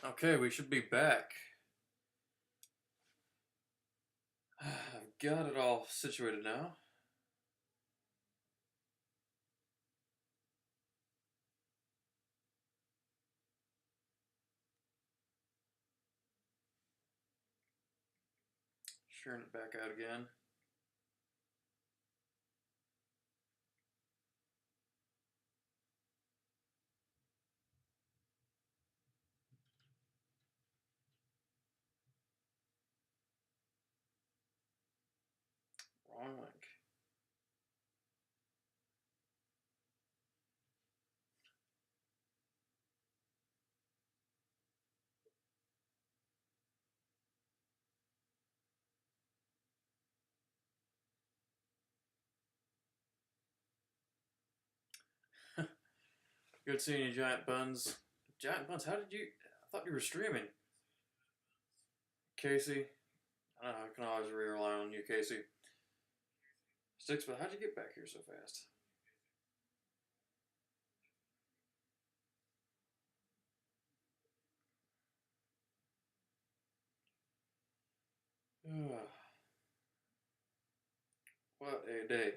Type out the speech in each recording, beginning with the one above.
Okay, we should be back. I've got it all situated now. Sharing it back out again. Wrong link. Good seeing you, Giant Buns. Giant Buns, how did you? I thought you were streaming. Casey, I can always rely on you, Casey. Six, but how'd you get back here so fast? What a day.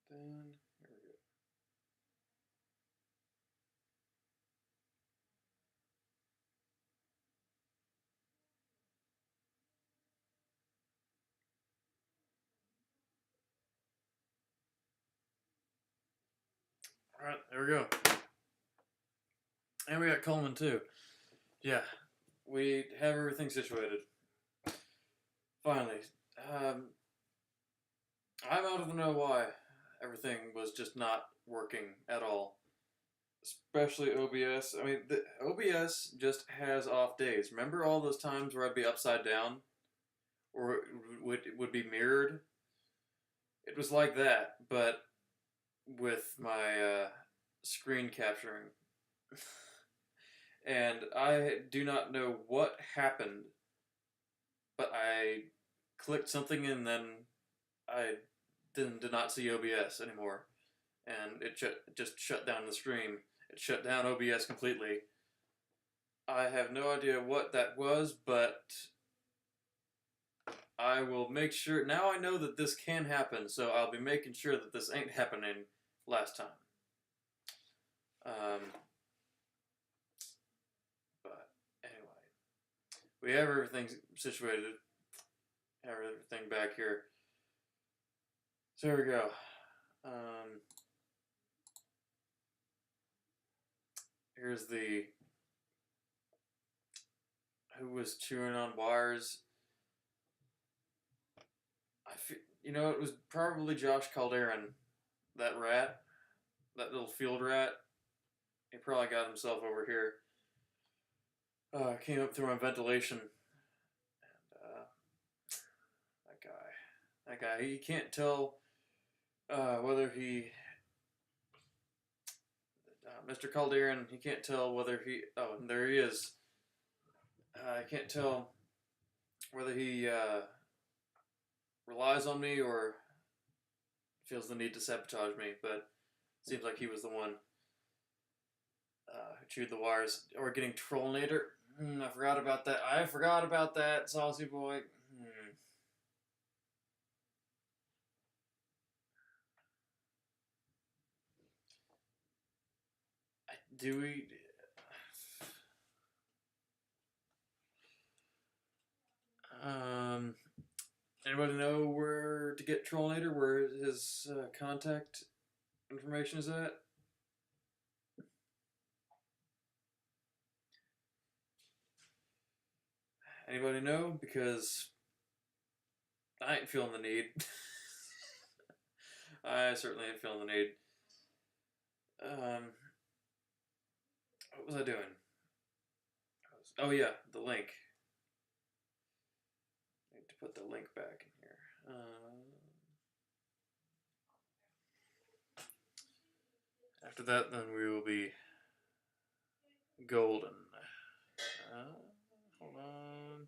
Then, here we go. Alright, there we go. And we got Coleman, too. Yeah, we have everything situated. Finally. Um, I'm out of the know why everything was just not working at all. Especially OBS. I mean, the OBS just has off days. Remember all those times where I'd be upside down, or it would be mirrored? It was like that, but with my screen capturing. And I do not know what happened, but I clicked something and then I did not see OBS anymore. And it just shut down the stream. It shut down OBS completely. I have no idea what that was, but I will make sure. Now I know that this can happen, so I'll be making sure that this ain't happening last time. Um, but anyway, we have everything situated, have everything back here. So here we go. Um, Here's the who was chewing on wires. It was probably Josh Calderon, that rat, that little field rat. He probably got himself over here. Came up through my ventilation, and that guy, he can't tell whether Mr. Calderon, he can't tell whether there he is. I can't tell whether he relies on me or feels the need to sabotage me, but it seems like he was the one who chewed the wires. Or getting Trollnator. I forgot about that. I forgot about that, Saucy Boy. Do we... Anybody know where to get Trollnator? Where his contact information is at? Anybody know? Because I ain't feeling the need. I certainly ain't feeling the need. What was I doing? Oh yeah, the link. I need to put the link back in here. After that, then we will be golden. Hold on.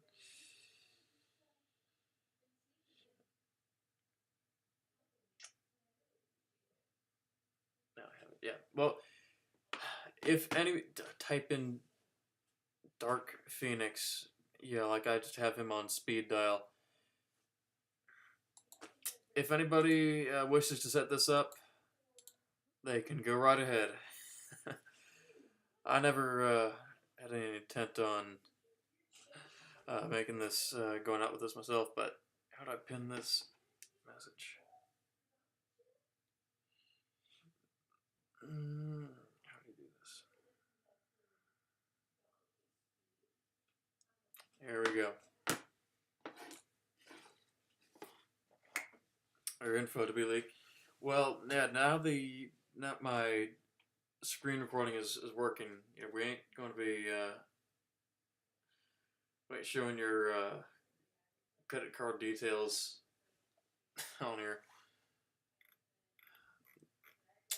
No, I haven't. Yeah. Well, if any, type in Dark Phoenix. Yeah, like I just have him on speed dial. If anybody wishes to set this up, they can go right ahead. I never had any intent on making this, going out with this myself, but how do I pin this message? How do you do this? There we go. Our info to be leaked. Well, yeah, now my screen recording is working. You know, we ain't going to be showing your credit card details on here.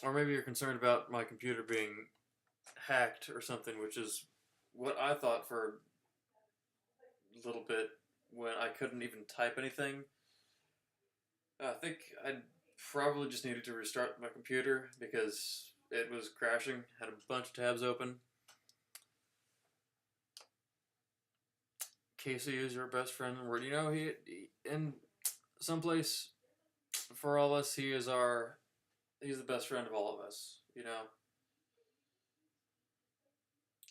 Or maybe you're concerned about my computer being hacked or something, which is what I thought for a little bit when I couldn't even type anything. I think I probably just needed to restart my computer because it was crashing. Had a bunch of tabs open. Casey is your best friend in the world. You know, he in someplace for all of us, he's the best friend of all of us. You know,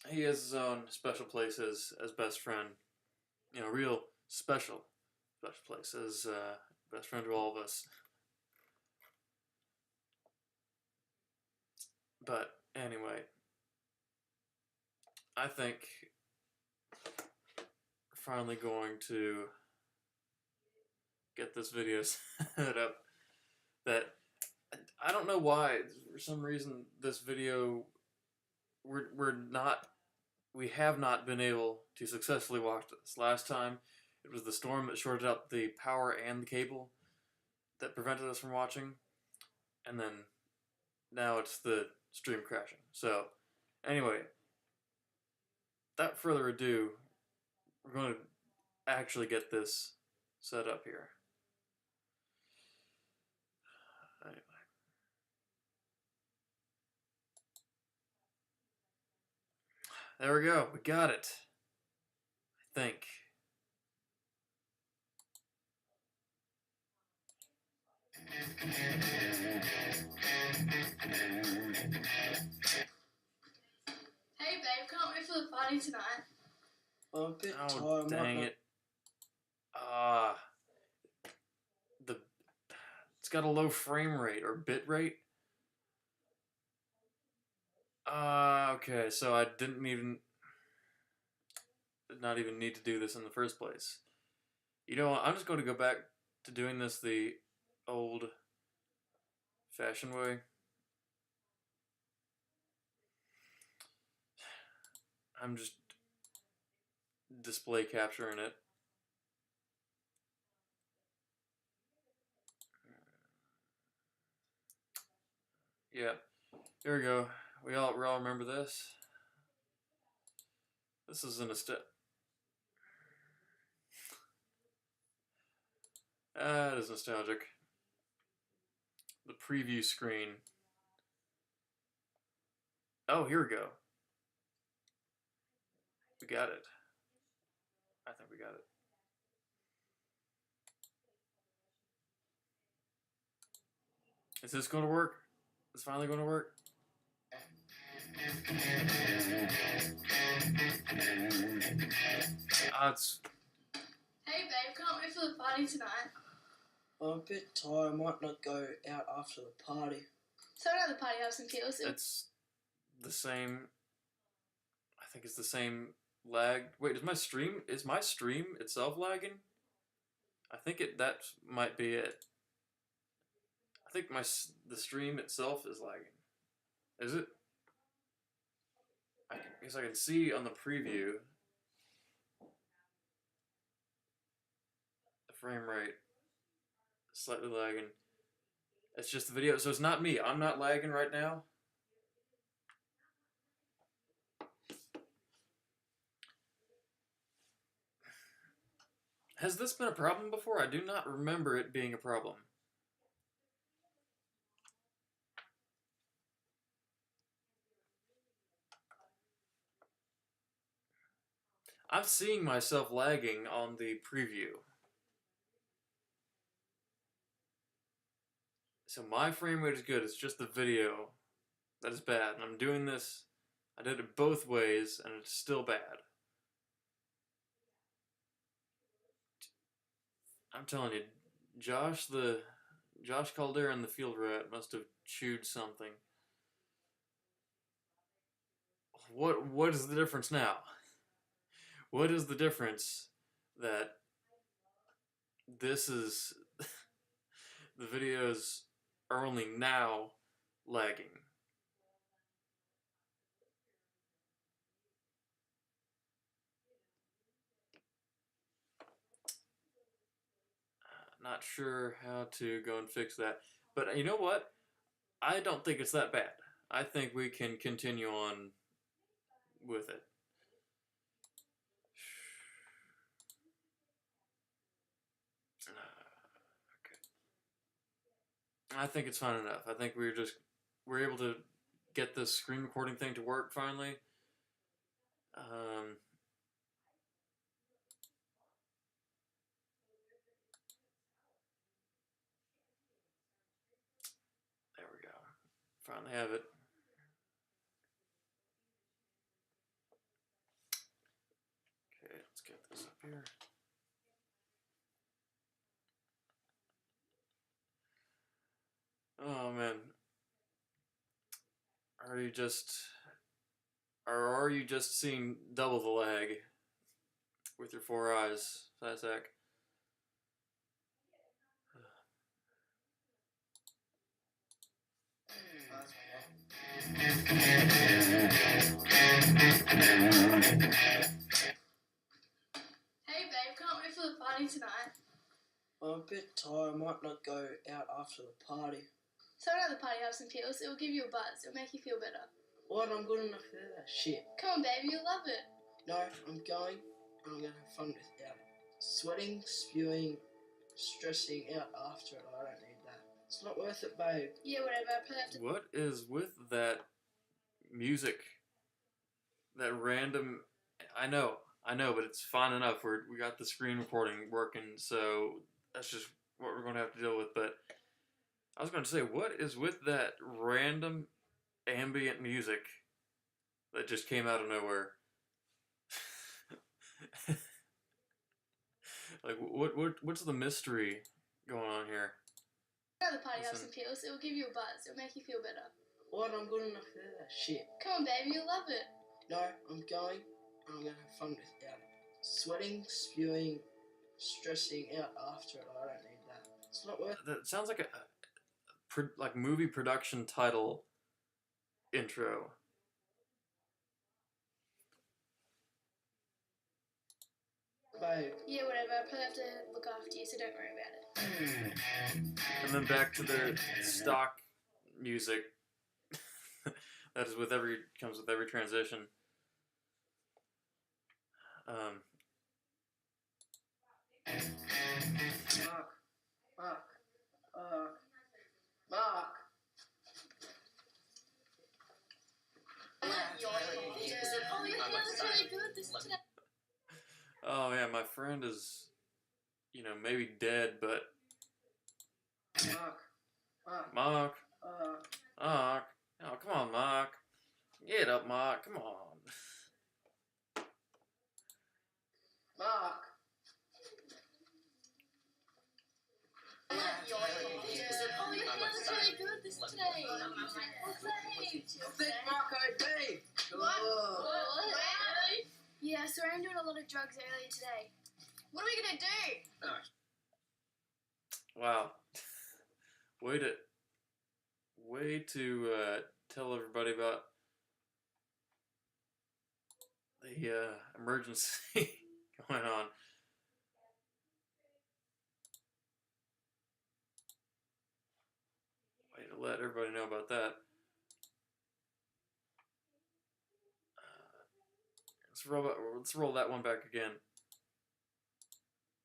he has his own special place as best friend. You know, real special place as best friend to all of us. But anyway, I think we're finally going to get this video set up. That I don't know why, for some reason, this video we have not been able to successfully watch this. Last time, it was the storm that shorted out the power and the cable that prevented us from watching, and then now it's the stream crashing. So, anyway, without further ado, we're going to actually get this set up here. Anyway. There we go. We got it. I think. Hey babe, can't wait for the party tonight. I'm a bit Oh, tired. dang it. It's got a low frame rate or bit rate. Okay, so I did not even need to do this in the first place. You know what, I'm just going to go back to doing this the old-fashioned way. I'm just display capturing it. Yeah, here we go. We all remember this. This is in a step. It is nostalgic. The preview screen. Oh, here we go. We got it. I think we got it. Is this going to work? Is finally going to work? It's... Hey babe, can't wait for the party tonight. I'm a bit tired. I might not go out after the party. So another party, have some TLC. It's the same. I think it's the same lag. Wait, is my stream itself lagging? I think that might be it. I think the stream itself is lagging. Is it? I guess I can see on the preview the frame rate slightly lagging. It's just the video, so it's not me. I'm not lagging right now. Has this been a problem before? I do not remember it being a problem. I'm seeing myself lagging on the preview. So my frame rate is good, it's just the video that is bad. And I'm doing this, I did it both ways, and it's still bad. I'm telling you, Josh Caldera and the field rat must have chewed something. What is the difference now? What is the difference that this is the videos are only now lagging? Not sure how to go and fix that. But you know what? I don't think it's that bad. I think we can continue on with it. Okay. I think it's fine enough. I think we're able to get this screen recording thing to work finally. There we go. Finally have it. Okay, let's get this up here. Oh man. Are you just seeing double the lag with your 4 eyes, Sasak? Hey babe, can't wait for the party tonight. I'm a bit tired. I might not go out after the party. So at the party, have some pills. It will give you a buzz. It'll make you feel better. What? I'm good enough for that shit. Come on, baby, you'll love it. No, I'm going and I'm going to have fun without it. Sweating, spewing, stressing out after it. I don't need that. It's not worth it, babe. Yeah, whatever. I probably have to. What is with that music? That random. I know, but it's fine enough. We got the screen recording working, so that's just what we're going to have to deal with. But I was going to say, what is with that random ambient music that just came out of nowhere? Like, what's the mystery going on here? At the party, have some pills. It will give you a buzz. It'll make you feel better. What? I'm good enough for that shit. Come on, baby, you'll love it. No, I'm going and I'm going to have fun without it. Sweating, spewing, stressing out after it. I don't need that. It's not worth it. That sounds like a movie production title intro. Babe. Yeah, whatever. I probably have to look after you, so don't worry about it. And then back to their stock music. That is comes with every transition. Mark. Oh, yeah, that's really good. This is today. Oh yeah, my friend is, maybe dead, but Mark. Oh, come on, Mark. Get up, Mark. Come on. Mark. Oh, yeah, that's really good. This is today. Thanks. Big Mark OD. What? Yeah, so I'm doing a lot of drugs earlier today. What are we gonna do? Wow. way to tell everybody about the emergency going on. Way to let everybody know about that. Let's roll that one back again.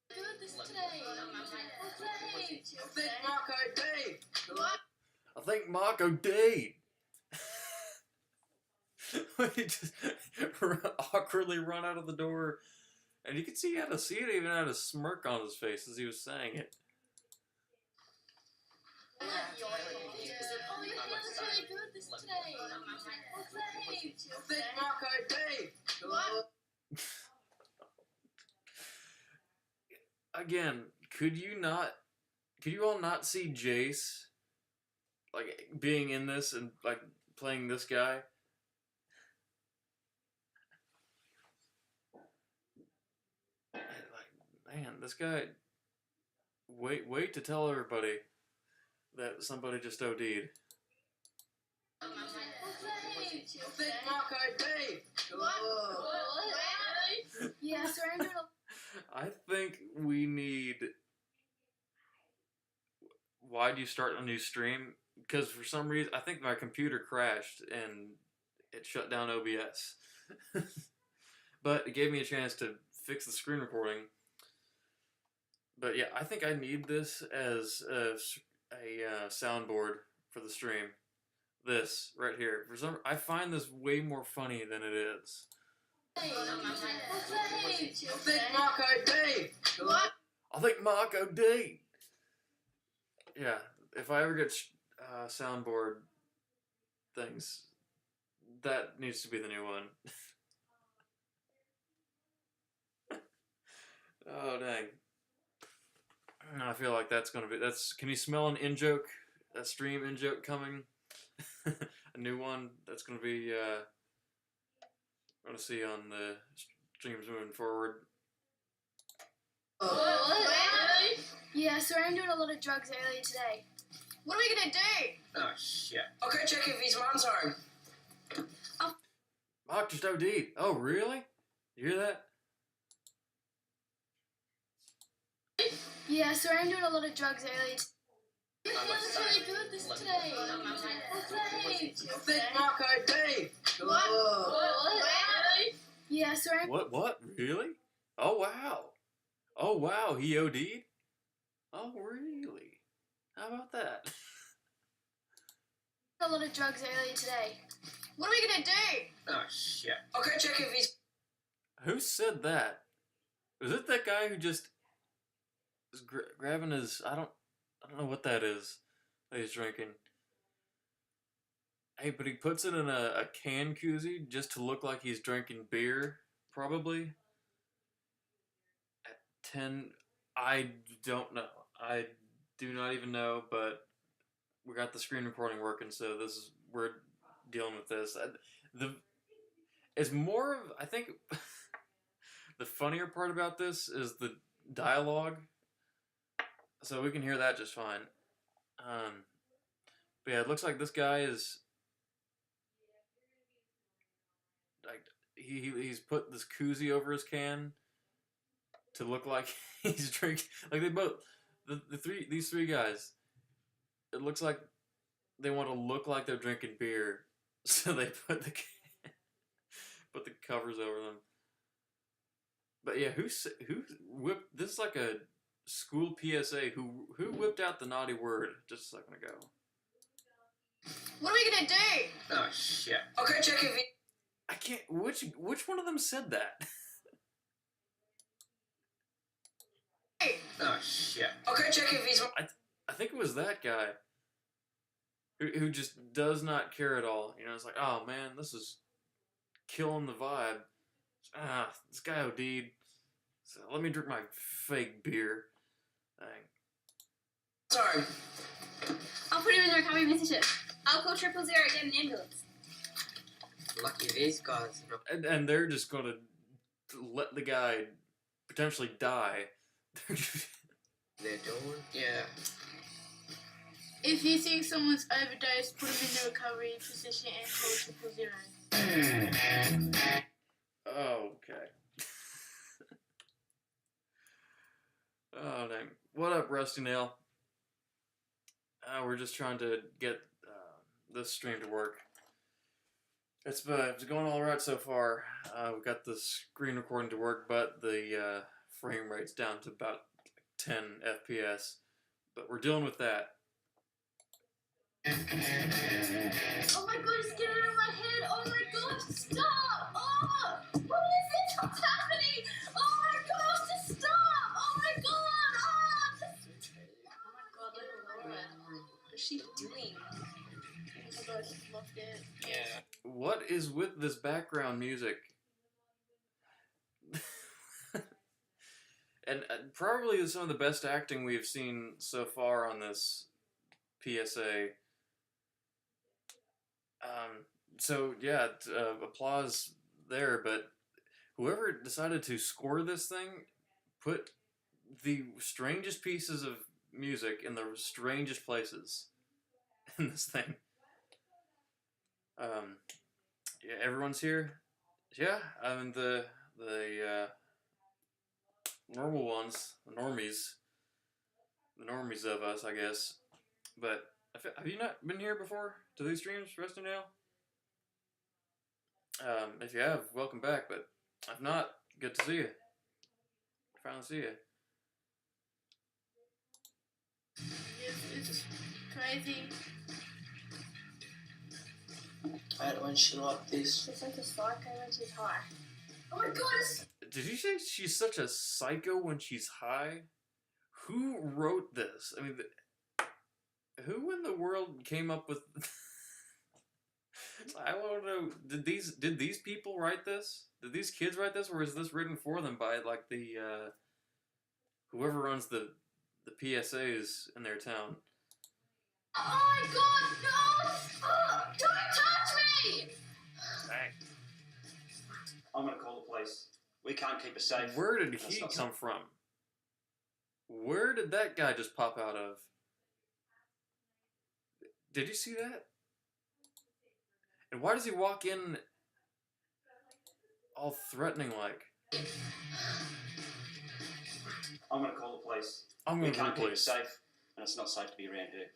Good this today. Okay. Big Marco D. What? I think Marco did. He just awkwardly run out of the door, and you could see it even had a smirk on his face as he was saying it. Oh, yeah, that's really good this today. Okay. Big Marco D. What? Again, could you all not see Jace like being in this and like playing this guy? Like, man, this guy. Wait to tell everybody that somebody just OD'd. Okay. Big Marco D. What? Yeah, surrender. I think we need. Why do you start a new stream? Because for some reason, I think my computer crashed and it shut down OBS. But it gave me a chance to fix the screen recording. But yeah, I think I need this as a soundboard for the stream. This right here. I find this way more funny than it is. Okay. Big Marco D. What? I think Marco D. Yeah, if I ever get soundboard things, that needs to be the new one. Oh dang! I feel like that's gonna be. Can you smell an in joke? A stream in joke coming? A new one that's gonna be. Gonna see on the streams moving forward. What? Yeah, so I'm doing a lot of drugs earlier today. What are we gonna do? Oh shit. I'll go check if his mum's home. Mark just OD'd. Oh really? You hear that? Yeah, so I'm doing a lot of drugs earlier today. That's really good this today. Okay. Big Marco D. What? Yeah, so I'm What? Really? Oh wow, he OD'd? Oh really? How about that? a lot of drugs earlier today. What are we gonna do? Oh shit. I'll go check if he's. Who said that? Was it that guy who just is grabbing his? I don't know what that is that he's drinking. Hey, but he puts it in a can koozie just to look like he's drinking beer, probably. At 10, I don't know. I do not even know, but we got the screen recording working, so we're dealing with this. It's more of, I think, the funnier part about this is the dialogue, so we can hear that just fine. But yeah, it looks like this guy is like he's put this koozie over his can to look like he's drinking. Like they both these three guys. It looks like they want to look like they're drinking beer, so they put the covers over them. But yeah, who whipped? This is like a school PSA. Who whipped out the naughty word just a second ago? What are we gonna do? Oh shit. I'll go check if he. I can't. Which one of them said that? Oh shit. I'll go check if he's. I think it was that guy who just does not care at all. You know, it's like, oh man, this is killing the vibe. This guy OD'd. So let me drink my fake beer. Dang. Sorry. I'll put him in the recovery position. I'll call 000, get an ambulance. Lucky these guys. And they're just gonna let the guy potentially die. they're doing. Yeah. If you think someone's overdosed, put them in the recovery position and call 000. Okay. Oh, dang. What up, Rusty Nail? We're just trying to get this stream to work. It's going all right so far. We've got the screen recording to work, but the frame rate's down to about 10 FPS. But we're dealing with that. Oh my god, it's getting out of my head! Oh my god, stop! Oh! What is this? What's happening? Oh my god, just stop! Oh my god! Oh, just... Oh my god, look at Laura. What is she doing? Oh my god, she loved it. Yeah. What is with this background music? And probably some of the best acting we've seen so far on this PSA. So yeah, applause there, but whoever decided to score this thing put the strangest pieces of music in the strangest places in this thing. Yeah, everyone's here. Yeah, I mean the normal ones, the normies of us, I guess. But have you not been here before to these streams, Rusty Nail? If you have, welcome back. But if not, good to see you. Finally see you. It's crazy. I hate it when she like this. She's like a psycho when she's high. Oh my god, it's... Did you say she's such a psycho when she's high? Who wrote this? I mean, who in the world came up with... I don't know. Did these people write this? Did these kids write this, or is this written for them by like the whoever runs the PSAs in their town? Oh my god, no! Oh, don't touch me! Dang. I'm gonna call the police. We can't keep her safe. Where did That's he not come from? Where did that guy just pop out of? Did you see that? And why does he walk in all threatening like? I'm gonna call the police. I'm We going to call can't the keep her police. safe, and it's not safe to be around here.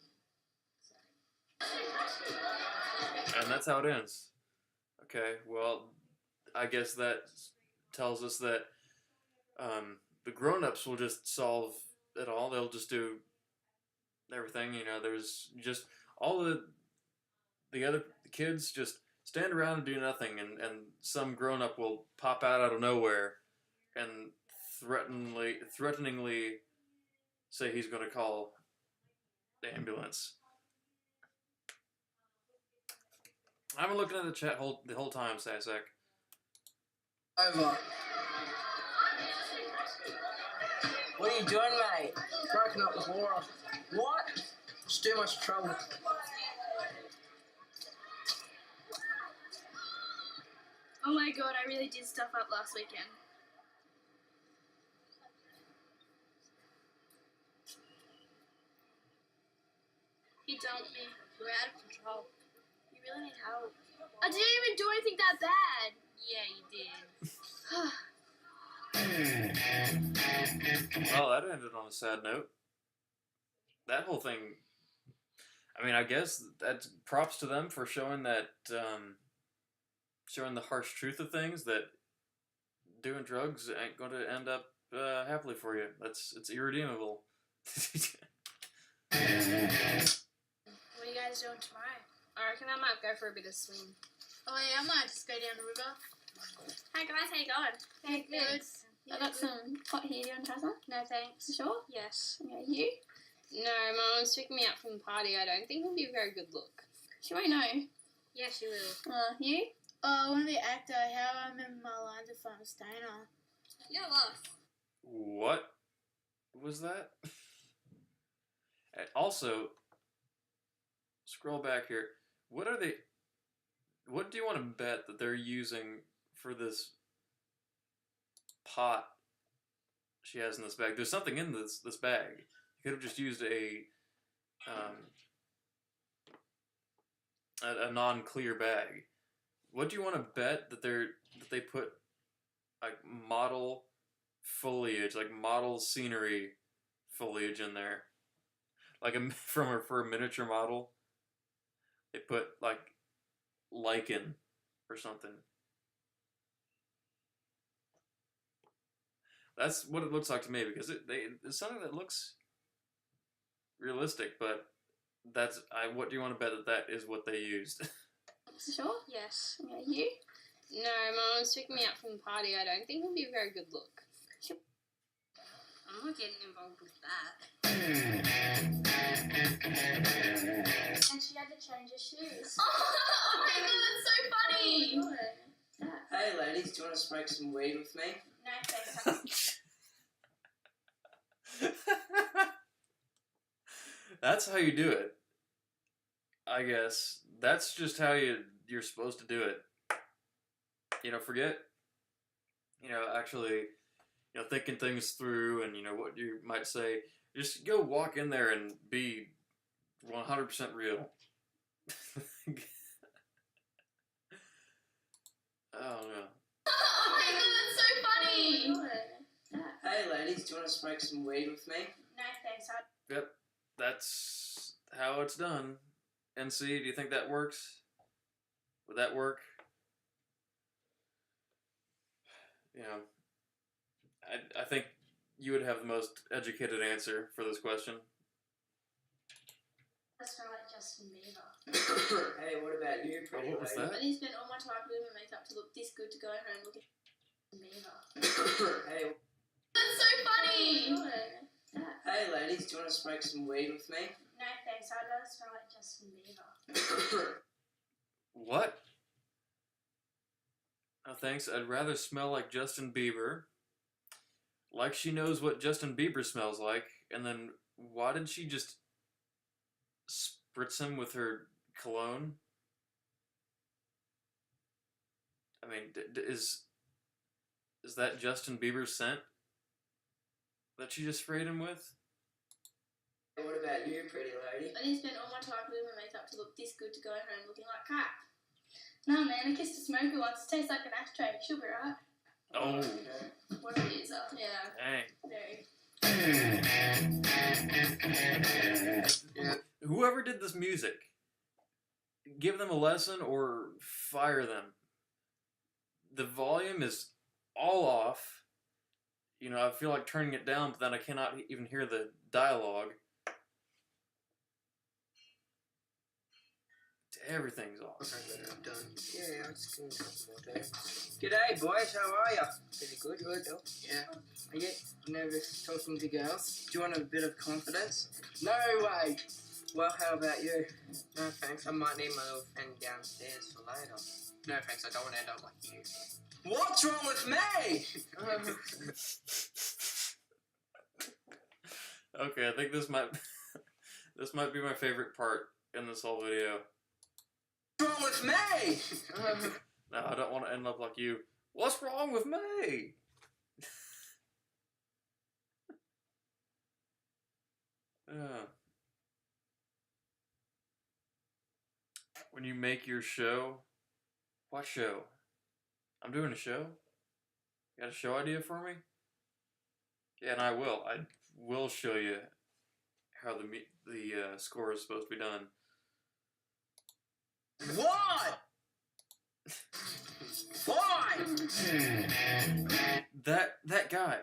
And that's how it ends. Okay, well, I guess that tells us that the grown-ups will just solve it all. They'll just do everything. You know, there's just all the other kids just stand around and do nothing, and some grown-up will pop out of nowhere and threateningly say he's going to call the ambulance. I've been looking at the chat the whole time, Sasek. Over. What are you doing, mate? Broken up with Laura. What? It's too much trouble. Oh my god, I really did stuff up last weekend. He dumped me. We're out of control. You really need help. I didn't even do anything that bad. Yeah, you did. Well, that ended on a sad note. That whole thing. I mean, I guess that's props to them for showing that, showing the harsh truth of things. That doing drugs ain't going to end up happily for you. It's irredeemable. What are you guys doing tomorrow? I reckon I might go for a bit of swim. Oh yeah, I might just go down the river. Hey guys, how you going? Hey, good. Yeah, I got some hot here. Do you want to try some? No thanks. You sure? Yes. Yeah, you? No, my mum's picking me up from the party. I don't think it'll be a very good look. She won't know. Yeah, she will. You? Oh, I want to be an actor. How I remember my lines if I'm a stoner. You're lost. What was that? Also, scroll back here. What are they? What do you want to bet that they're using for this pot she has in this bag. There's something in this bag. You could have just used a non-clear bag. What do you want to bet that they put like model foliage, like model scenery foliage in there, like for a miniature model? They put like lichen or something. That's what it looks like to me because it's something that looks realistic, but what do you want to bet that is what they used? Sure? Yes. Yeah, you? No, Mum was picking me up from the party. I don't think it'll be a very good look. I'm not getting involved with that. And she had to change her shoes. Oh my god, that's so funny! Hey ladies, do you want to smoke some weed with me? No thanks. That's how you do it. I guess that's just how you're supposed to do it. Forget. Actually, thinking things through and what you might say. Just go walk in there and be 100% real. Oh no. Oh my god, that's so funny! Hey ladies, do you want to smoke some weed with me? No thanks. Yep, that's how it's done. NC, do you think that works? Would that work? I think you would have the most educated answer for this question. I smell like Justin Bieber. Hey, what about you, pretty what was lady? that? I need to spend all my time putting my makeup to look this good to go home looking like Justin Bieber. Hey, That's so funny! hey ladies, do you want to smoke some weed with me? No thanks, I'd rather smell like Justin Bieber. What? No thanks, I'd rather smell like Justin Bieber. Like she knows what Justin Bieber smells like, and then why did she just spritz him with her cologne? I mean, is that Justin Bieber's scent that she just sprayed him with? Hey, what about you, pretty lady? I need to spend all my time putting my makeup to look this good to go home looking like crap. No man, I kissed a smoker once. It tastes like an ashtray. She'll be right. Oh, What it is, yeah. dang. Very. Whoever did this music, give them a lesson or fire them. The volume is all off. I feel like turning it down, but then I cannot even hear the dialogue. Everything's off. Okay, I'm done. Yeah, I'll just give me a couple more days. G'day, boys. How are ya? Pretty good, good, though. Yeah. I get nervous talking to girls. Do you want a bit of confidence? No way. Well, how about you? No thanks. I might need my little friend downstairs for later. No thanks. I don't want to end up like you. What's wrong with me? Okay, I think this might be my favorite part in this whole video. What's wrong with me? No, I don't want to end up like you. What's wrong with me? When you make your show, what show? I'm doing a show. You got a show idea for me? Yeah, and I will. I will show you how the score is supposed to be done. What? Why? That guy.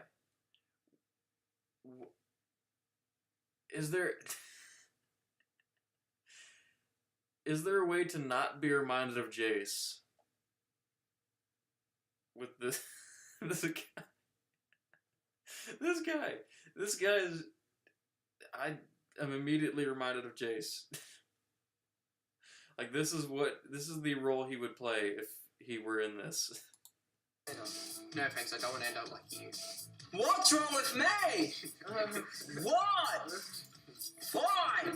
Is there a way to not be reminded of Jace with this this guy? This guy is. I am immediately reminded of Jace. Like this is the role he would play if he were in this. No thanks, I don't want to end up like you. What's wrong with me? What? Why? Oh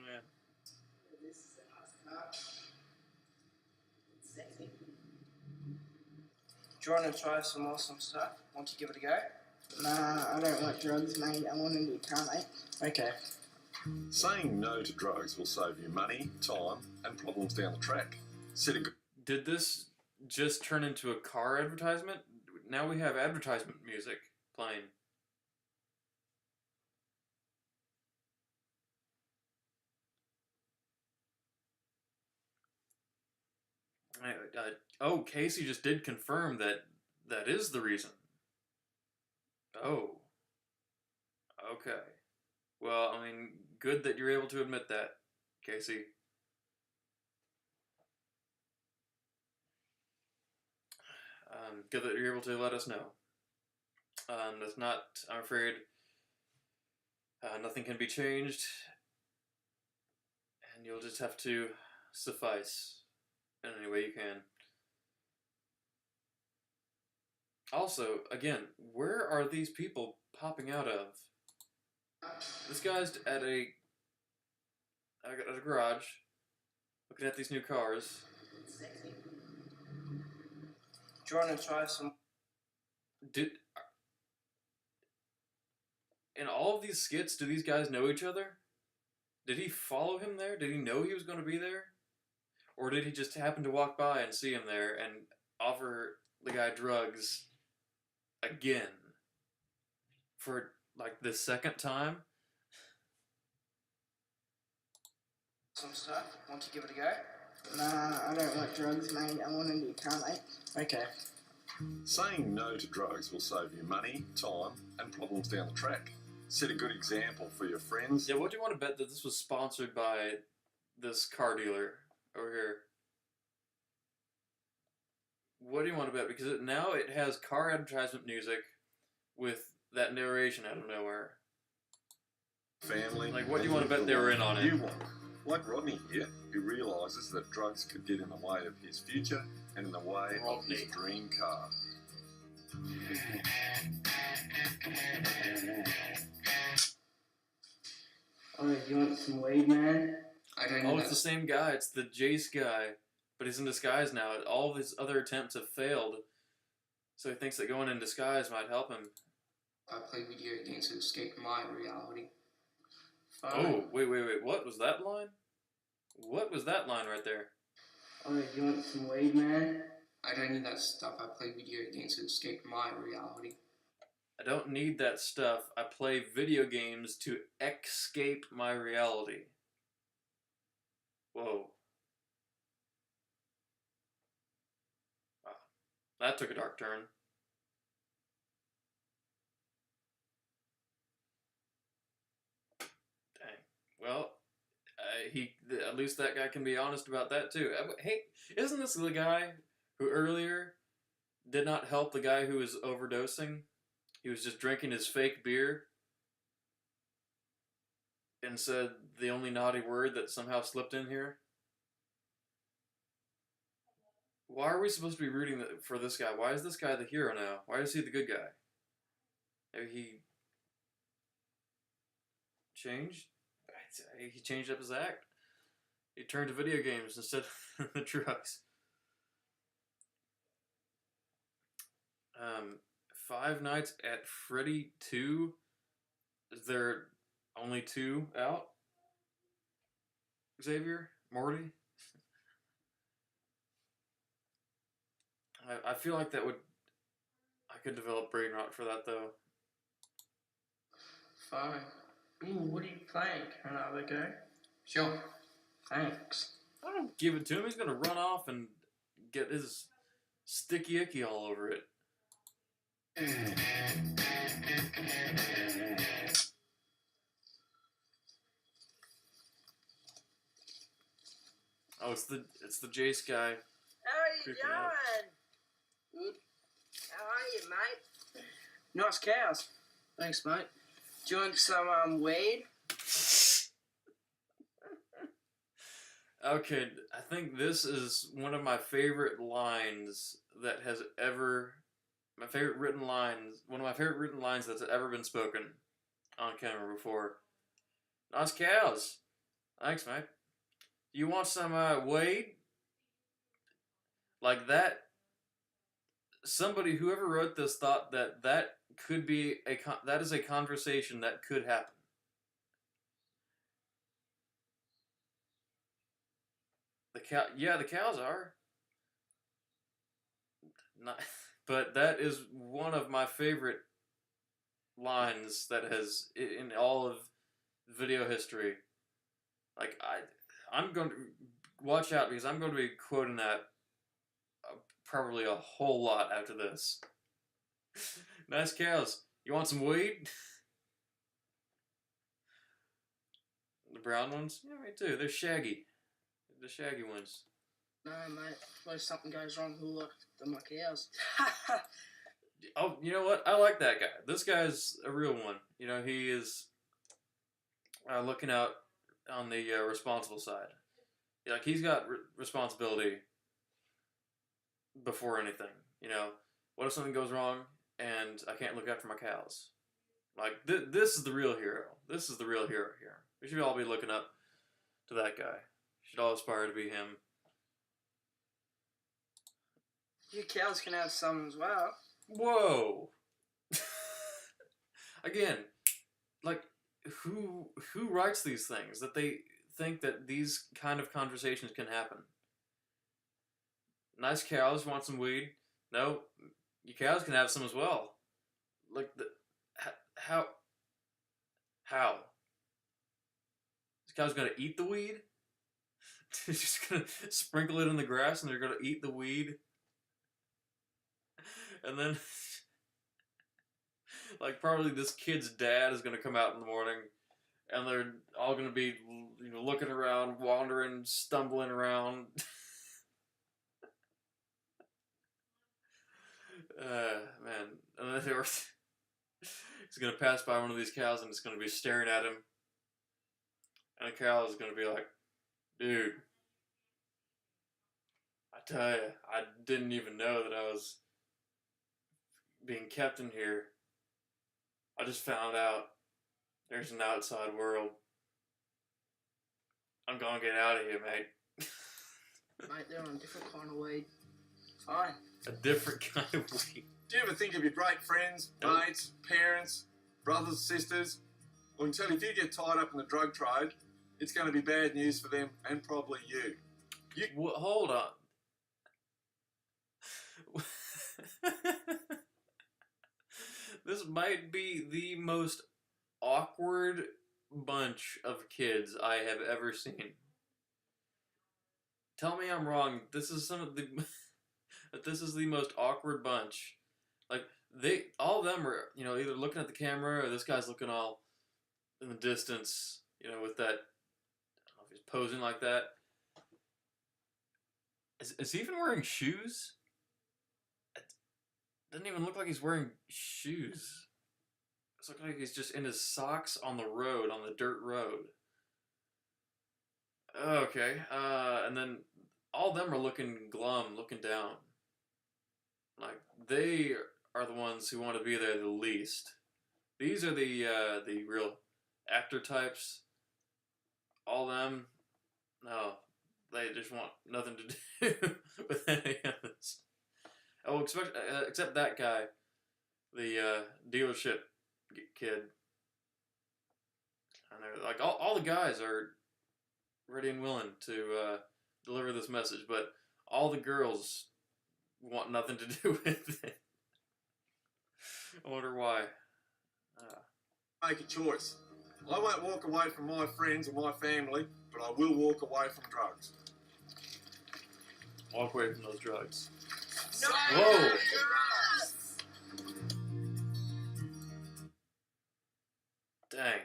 man. This is a nice car. It's sexy. Do you want to try some awesome stuff? Want to give it a go? Nah, I don't want drugs, mate. I want a new car, mate. Okay. Saying no to drugs will save you money, time, and problems down the track. Set a good Did this just turn into a car advertisement? Now we have advertisement music playing. Oh, Casey just did confirm that that is the reason. Oh. Okay. Well, I mean, good that you're able to admit that, Casey. Good that you're able to let us know. That's not, I'm afraid, nothing can be changed, and you'll just have to suffice in any way you can. Also, again, where are these people popping out of? This guy's at a garage, looking at these new cars. Do you want to try some? In all of these skits, do these guys know each other? Did he follow him there? Did he know he was going to be there? Or did he just happen to walk by and see him there and offer the guy drugs again? For, like, the second time? Some stuff? Want to give it a go? Nah, I don't want drugs, mate. I want a new car, mate. Okay. Saying no to drugs will save you money, time, and problems down the track. Set a good example for your friends. Yeah, what do you want to bet that this was sponsored by this car dealer over here? What do you want to bet? Because now it has car advertisement music with that narration out of nowhere. Family. Like, what do you want to bet they were in on it? You want. Like Rodney here, who realises that drugs could get in the way of his future and in the way of his dream car. Oh, you want some weed, man? Oh, it's the same guy. It's the Jace guy. But he's in disguise now. All of his other attempts have failed. So he thinks that going in disguise might help him. I play video games to escape my reality. Oh, wait. What was that line? What was that line right there? Oh, you want some weed, man? I don't need that stuff. I play video games to escape my reality. I don't need that stuff. I play video games to escape my reality. Whoa. Wow. That took a dark turn. Dang. Well, at least that guy can be honest about that too. Hey, isn't this the guy who earlier did not help the guy who was overdosing? He was just drinking his fake beer and said the only naughty word that somehow slipped in here. Why are we supposed to be rooting for this guy? Why is this guy the hero now? Why is he the good guy? Maybe he changed? He changed up his act? He turned to video games instead of the drugs. Five Nights at Freddy 2? Is there only 2 out? Xavier? Morty? I feel like that would... I could develop brain rot for that, though. Fine. Ooh, what are you playing? Can I have a go? Sure. Thanks. I don't give it to him. He's gonna run off and get his sticky icky all over it. Oh, it's the Jace guy. How are you Creeping out. doing? Good. How are you, mate? Nice cows. Thanks, mate. Do you want some weed? Okay, I think this is one of my favorite lines that has ever... One of my favorite written lines that's ever been spoken on camera before. Nice cows. Thanks, mate. You want some weed? Like that somebody, whoever wrote this, thought that that could be that is a conversation that could happen. Yeah, the cows are. Not, but that is one of my favorite lines that has in all of video history. Like I'm going to watch out because I'm going to be quoting that probably a whole lot after this. Nice cows. You want some weed? The brown ones? Yeah, me too. They're shaggy. The shaggy ones. No, mate. Suppose something goes wrong, who'll look after my cows? Oh, you know what? I like that guy. This guy's a real one. You know, he is looking out on the responsible side. Like, he's got responsibility before anything. You know, what if something goes wrong and I can't look after my cows? Like, this is the real hero. This is the real hero here. We should all be looking up to that guy. Should all aspire to be him. Your cows can have some as well. Whoa! Again, like, who writes these things that they think that these kind of conversations can happen? Nice cows want some weed? No, your cows can have some as well. Like, how? This cow's gonna eat the weed? They're just gonna sprinkle it in the grass and they're gonna eat the weed? And then, like, probably this kid's dad is gonna come out in the morning and they're all gonna be, you know, looking around, wandering, stumbling around. Man. And then he's gonna pass by one of these cows and it's gonna be staring at him. And the cow is gonna be like, dude, I tell you, I didn't even know that I was being kept in here. I just found out there's an outside world. I'm gonna get out of here, mate. Mate, they're on a different kind of weed. Fine. A different kind of weed. Do you ever think of your great friends, mates, parents, brothers, sisters? Well, I can tell you, if you get tied up in the drug trade, it's going to be bad news for them and probably you. Well, hold on. This might be the most awkward bunch of kids I have ever seen. Tell me I'm wrong. This is this is the most awkward bunch. Like, all of them are, you know, either looking at the camera or this guy's looking all in the distance, you know, with that, I don't know if he's posing like that. Is he even wearing shoes? It doesn't even look like he's wearing shoes. It looks like he's just in his socks on the road, on the dirt road. Okay, and then all of them are looking glum, looking down. Like, they are the ones who want to be there the least. These are the real actor types. All of them, no, they just want nothing to do with any of this. Oh, except that guy, the dealership kid. And they're like, all the guys are ready and willing to deliver this message, but all the girls want nothing to do with it. I wonder why. Make a choice. I won't walk away from my friends and my family, but I will walk away from drugs. Walk away from those drugs. No! Whoa! Dang.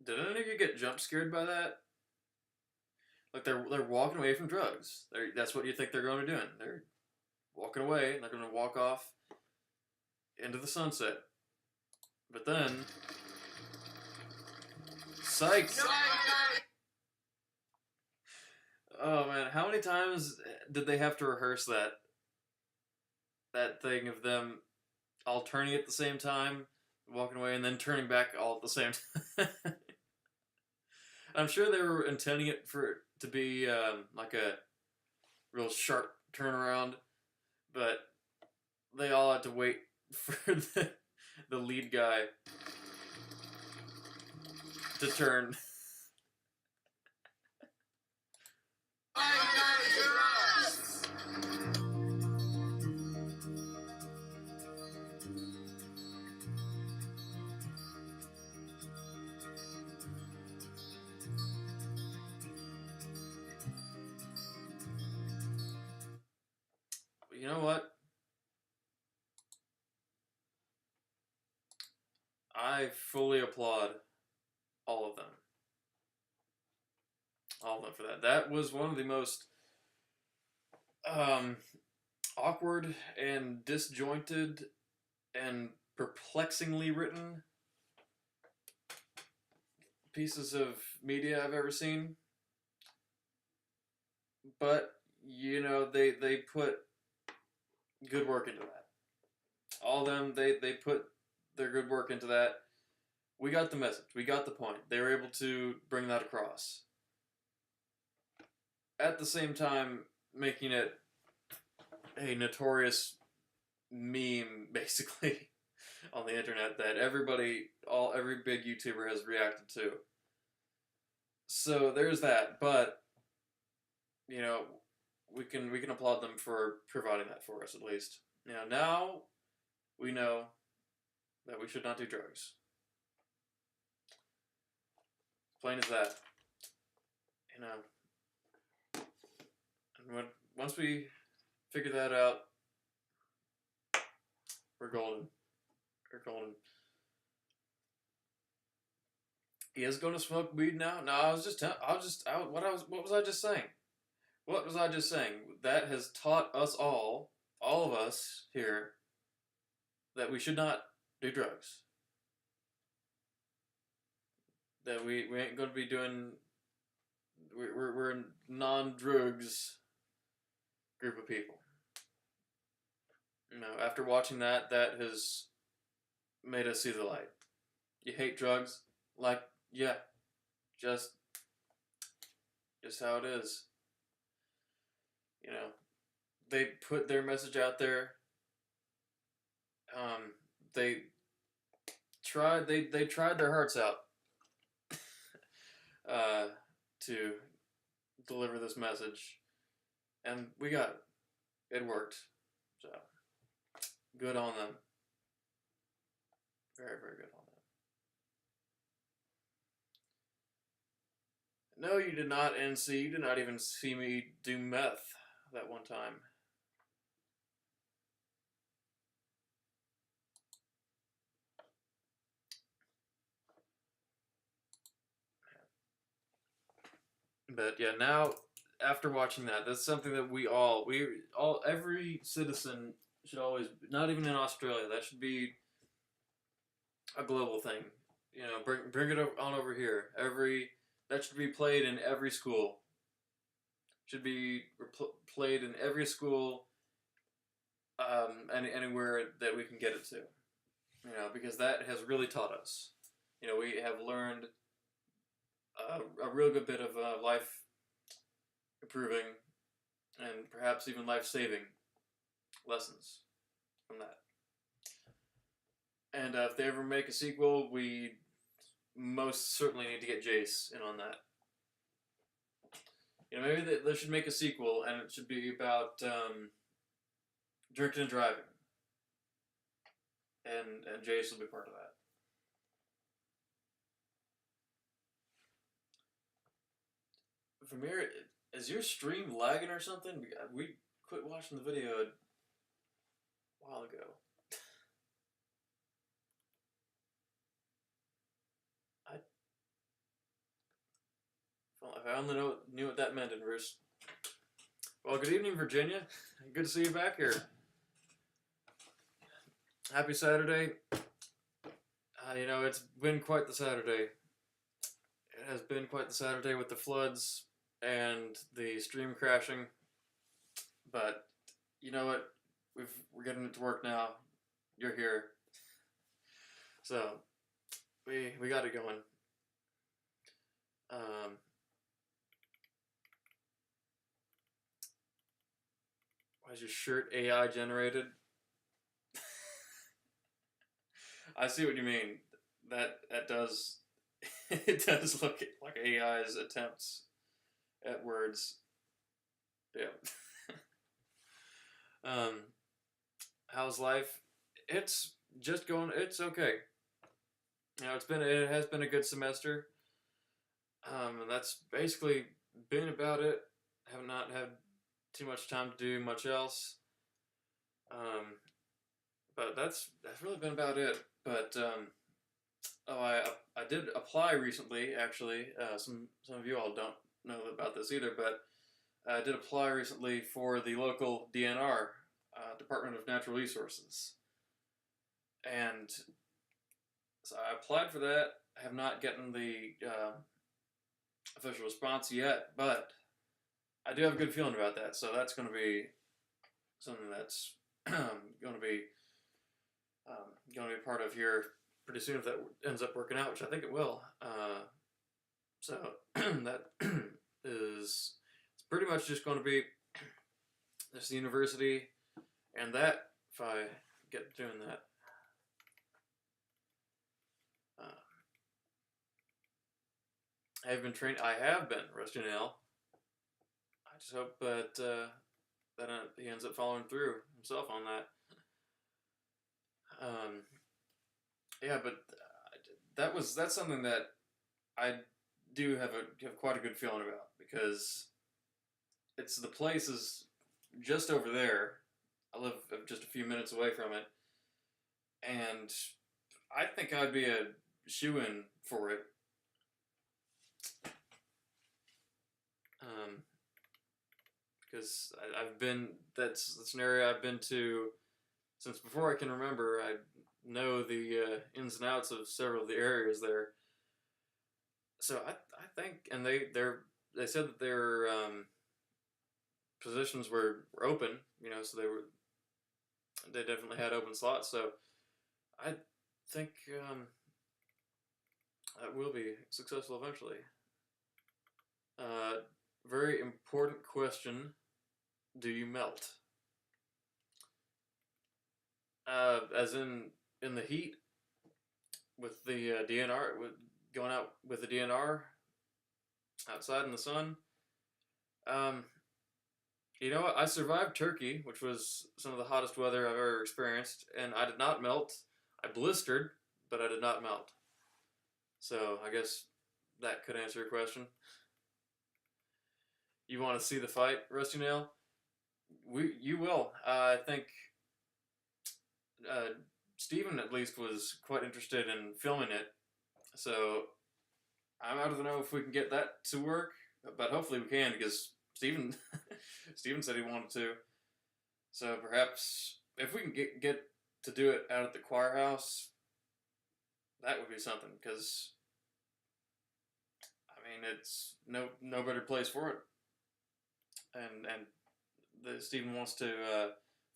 Did any of you get jump scared by that? Like, they're walking away from drugs. That's what you think they're going to be doing. They're walking away, and they're going to walk off into the sunset. But then, psych! No! Oh man, how many times did they have to rehearse that thing of them all turning at the same time, walking away, and then turning back all at the same time? I'm sure they were intending it to be like a real sharp turnaround, but they all had to wait for the lead guy to turn. You know what? I fully applaud all of them. All of them for that. That was one of the most awkward and disjointed and perplexingly written pieces of media I've ever seen. But, you know, they put good work into that. All of them, they put their good work into that. We got the message. We got the point. They were able to bring that across. At the same time, making it a notorious meme, basically, on the internet that every big YouTuber has reacted to. So there's that, but you know, we can applaud them for providing that for us at least. You know, now we know that we should not do drugs. Plain as that. You know, and once we figure that out, we're golden. We're golden. He is going to smoke weed now. No, what was I just saying? What was I just saying? That has taught us all of us here, that we should not do drugs. That we ain't going to be doing. We're a non-drugs group of people. You know, after watching that has made us see the light. You hate drugs? Like, yeah, just how it is. You know, they put their message out there. They tried their hearts out to deliver this message, and we got it. It worked. So good on them. Very, very good on them. No, you did not, NC. You did not even see me do meth that one time. But yeah, now after watching that, that's something that every citizen should always, not even in Australia, that should be a global thing. You know, bring it on over here. That should be played in every school. Should be played in every school, anywhere that we can get it to. You know, because that has really taught us. You know, we have learned a real good bit of life improving and perhaps even life saving lessons from that. And if they ever make a sequel, we most certainly need to get Jace in on that. You know, maybe they should make a sequel, and it should be about drinking and driving, and Jace will be part of that. Vermeer, is your stream lagging or something? We quit watching the video a while ago. If I only knew what that meant in verse. Well, good evening, Virginia. Good to see you back here. Happy Saturday. You know, it's been quite the Saturday. It has been quite the Saturday with the floods and the stream crashing. But you know what? We're getting it to work now. You're here. So we got it going. Why is your shirt AI generated? I see what you mean. That does it does look like AI's attempts at words. Yeah. How's life? It's just going. It's okay. It has been a good semester. And that's basically been about it. Have not had too much time to do much else. But that's really been about it. But oh, I did apply recently. Actually, some of you all don't know about this either, but I did apply recently for the local DNR, Department of Natural Resources, and so I applied for that. I have not gotten the official response yet, but I do have a good feeling about that. So that's going to be something that's going to be part of here pretty soon if that ends up working out, which I think it will. So that is it's pretty much just going to be just the university and that if I get doing that. I have been Rusty Nail. I just hope that he ends up following through himself on that. Yeah, but that's something that I do have quite a good feeling about because the place is just over there. I live just a few minutes away from it, and I think I'd be a shoo-in for it. Because that's an area I've been to since before I can remember. I know the ins and outs of several of the areas there. So I think, and they said that their positions were open, so they definitely had open slots. So I think that will be successful eventually. Very important question. Do you melt? As in the heat with the DNR, going out with the DNR outside in the sun. You know what? I survived Turkey, which was some of the hottest weather I've ever experienced, and I did not melt. I blistered, but I did not melt. So I guess that could answer your question. You want to see the fight, Rusty Nail? You will. I think Steven at least was quite interested in filming it, so I'm out of the know if we can get that to work, but hopefully we can because Steven Steven said he wanted to. So perhaps if we can get to do it out at the choir house, that would be something because I mean it's no better place for it. And Steven wants to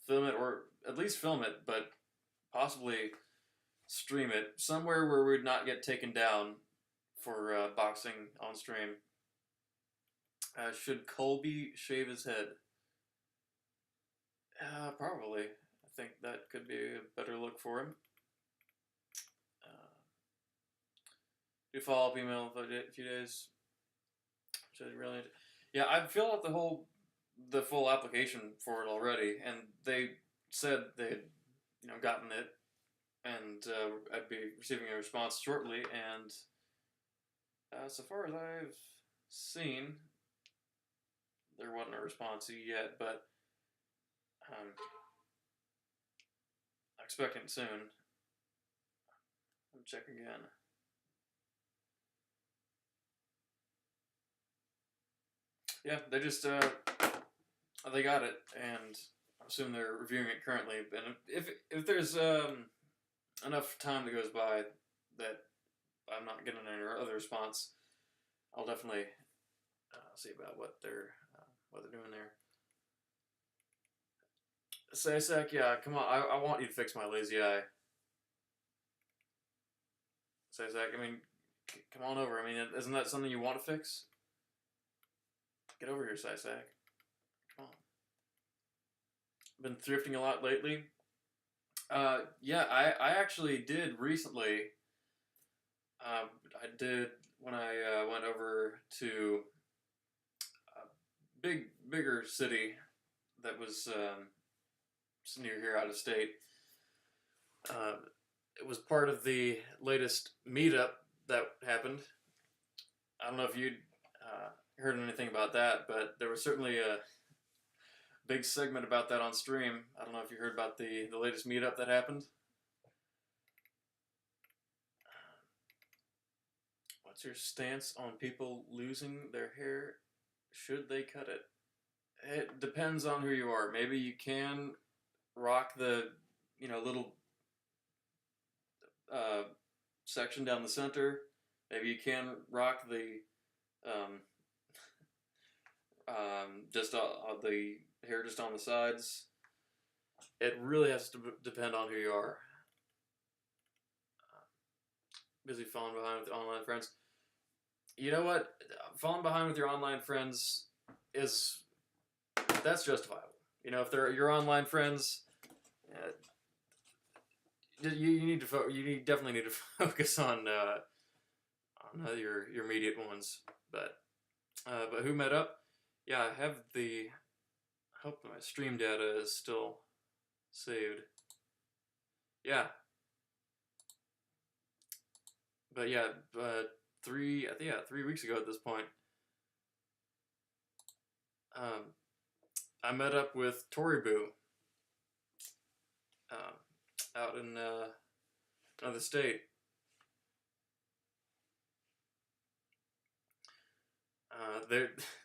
film it, or at least film it, but possibly stream it somewhere where we'd not get taken down for boxing on stream. Should Colby shave his head? Probably. I think that could be a better look for him. Do follow-up email in a few days. Yeah, I filled out the full application for it already, and they said they'd gotten it, and I'd be receiving a response shortly. And so far as I've seen, there wasn't a response yet, but I'm expecting it soon. I'll check again. Yeah, they just they got it, and I assume they're reviewing it currently. And if there's enough time that goes by that I'm not getting any other response, I'll definitely see about what they're doing there. Sasak, yeah, come on, I want you to fix my lazy eye. Sasak, I mean, come on over. I mean, isn't that something you want to fix? Get over here, Sasak. Come on. been thrifting a lot lately. Yeah, I actually did recently. I did when I went over to a bigger city that was near here out of state. Uh, it was part of the latest meetup that happened. I don't know if you'd heard anything about that, but there was certainly a big segment about that on stream. I don't know if you heard about the latest meetup that happened. What's your stance on people losing their hair? Should they cut it? It depends on who you are. Maybe you can rock the, little section down the center. Maybe you can rock the just the hair just on the sides. It really has to depend on who you are. Busy falling behind with online friends. You know what? Falling behind with your online friends that's justifiable. If they're your online friends, you definitely need to focus on your immediate ones. But who met up? Yeah, I have I hope my stream data is still saved. Yeah. But yeah, 3 weeks ago at this point, I met up with Tori Boo out in another state.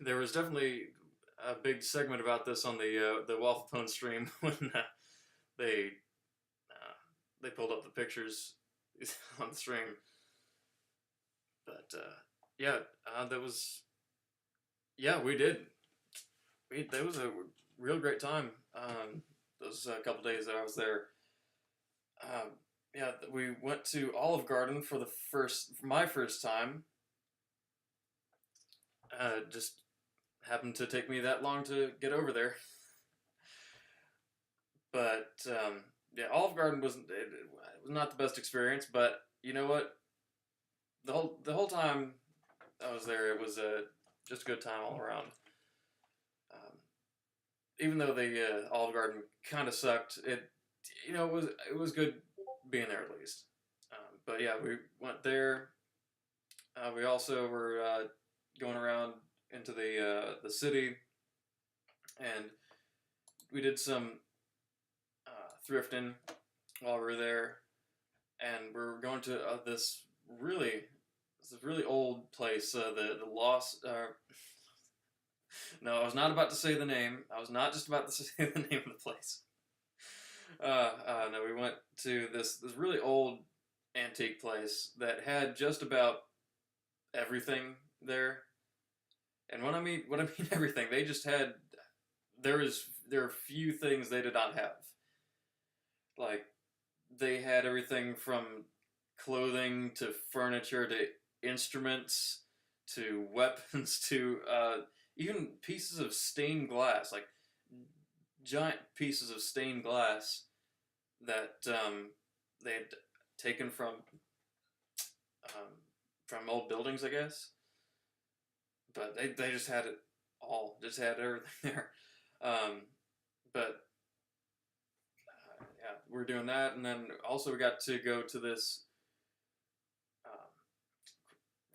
There was definitely a big segment about this on the Waffle Pone stream when they pulled up the pictures on the stream. But yeah, we did. That was a real great time. Those couple days that I was there. Yeah, we went to Olive Garden for my first time. Just happened to take me that long to get over there. But yeah, Olive Garden was not the best experience. But you know what? The whole time I was there, it was just a good time all around. Even though the Olive Garden kind of sucked, it was good being there at least. But yeah, we went there. We also were going around into the city, and we did some thrifting while we were there, and we're going to this really old place. The Lost. No, I was not about to say the name. I was not just about to say the name of the place. No, we went to this really old antique place that had just about everything there. And when I mean everything, they just had. There are few things they did not have. Like, they had everything from clothing to furniture to instruments to weapons to even pieces of stained glass, like giant pieces of stained glass that they had taken from old buildings, I guess. But they just had it all, just had everything there. But yeah, we're doing that, and then also we got to go to this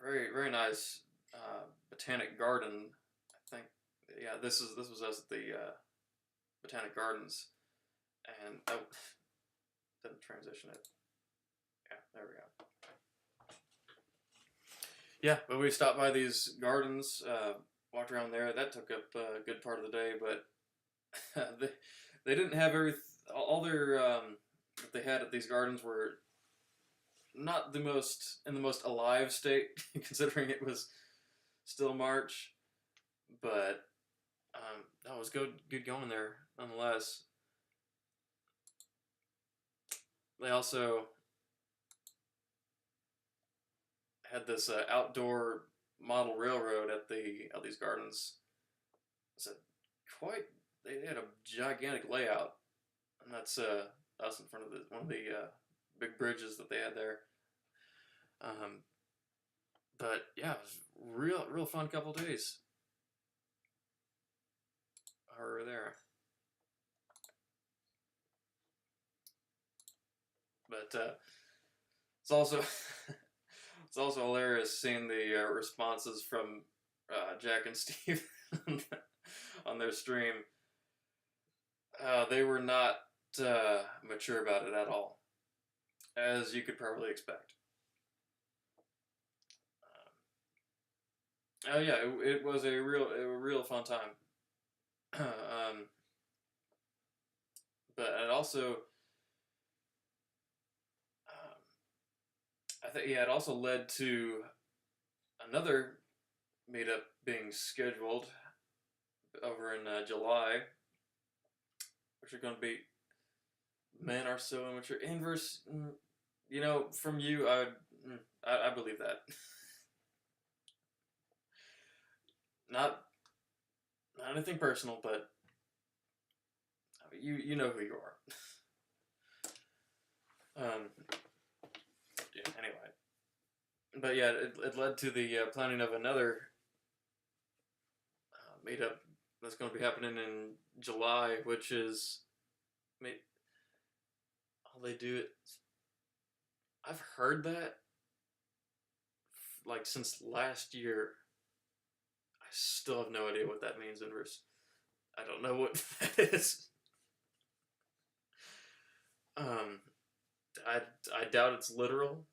very very nice botanic garden. I think, yeah, this was us at the Botanic Gardens, and didn't transition it. Yeah, there we go. Yeah, but we stopped by these gardens, walked around there. That took up a good part of the day, but they didn't have all their that they had at these gardens were not in the most alive state, considering it was still March. But that was good going there nonetheless. They also had this outdoor model railroad at these gardens. It's a they had a gigantic layout, and that's us in front of one of the big bridges that they had there. But yeah, it was real fun couple days. Over there. But it's also it's also hilarious seeing the responses from Jack and Steve on their stream. They were not mature about it at all, as you could probably expect. Oh yeah, it was a real fun time. But it also, I think, yeah, it also led to another meetup being scheduled over in July, which are going to be Men Are So Immature. Inverse, you know, from you, I believe that. Not anything personal, but you know who you are. Yeah, anyway. But yeah, it led to the planning of another meetup that's going to be happening in July, which is, all they do it. I've heard that like since last year. I still have no idea what that means, Inverse. I don't know what that is. I doubt it's literal,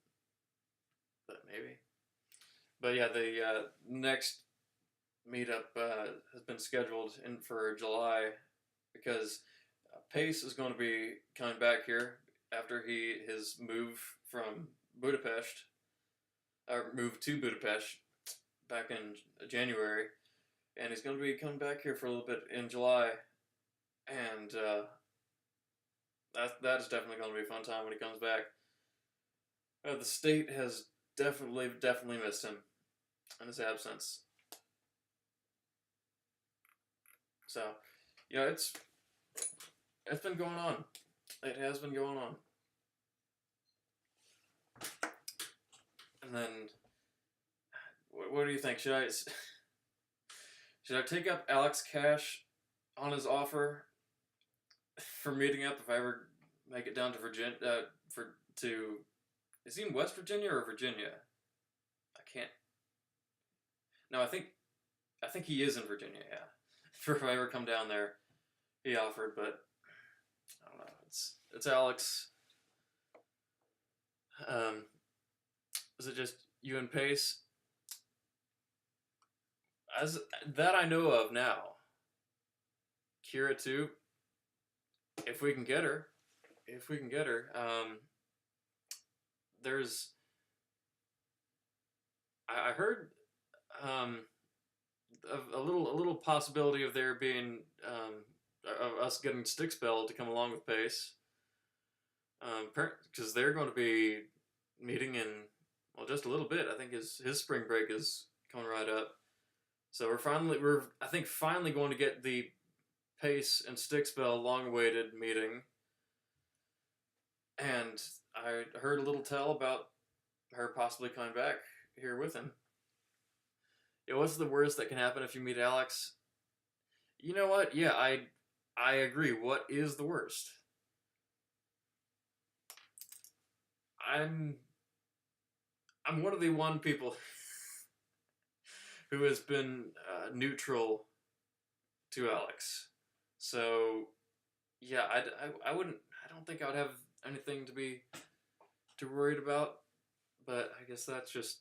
but maybe. But yeah, the next meetup has been scheduled in for July because Pace is going to be coming back here after his move from Budapest, or moved to Budapest back in January, and he's going to be coming back here for a little bit in July, and that is definitely going to be a fun time when he comes back. The state has definitely missed him in his absence. So, you know, it's been going on. It has been going on. And then, what do you think? Should I take up Alex Cash on his offer for meeting up if I ever make it down to Virginia? Is he in West Virginia or Virginia? I can't. No, I think he is in Virginia. Yeah, for if I ever come down there, he offered, but I don't know. It's Alex. Is it just you and Pace? As that I know of now. Kira too. If we can get her. There's. I heard a little possibility of there being of us getting Stickspell to come along with Pace. Because they're going to be meeting in just a little bit. I think his spring break is coming right up. So we're finally going to get the Pace and Stickspell long-awaited meeting. And I heard a little tell about her possibly coming back here with him. You know, what's the worst that can happen if you meet Alex? You know what? Yeah, I agree. What is the worst? I'm one of the one people who has been neutral to Alex. So, yeah, I don't think I would have anything to be too worried about. But I guess that's just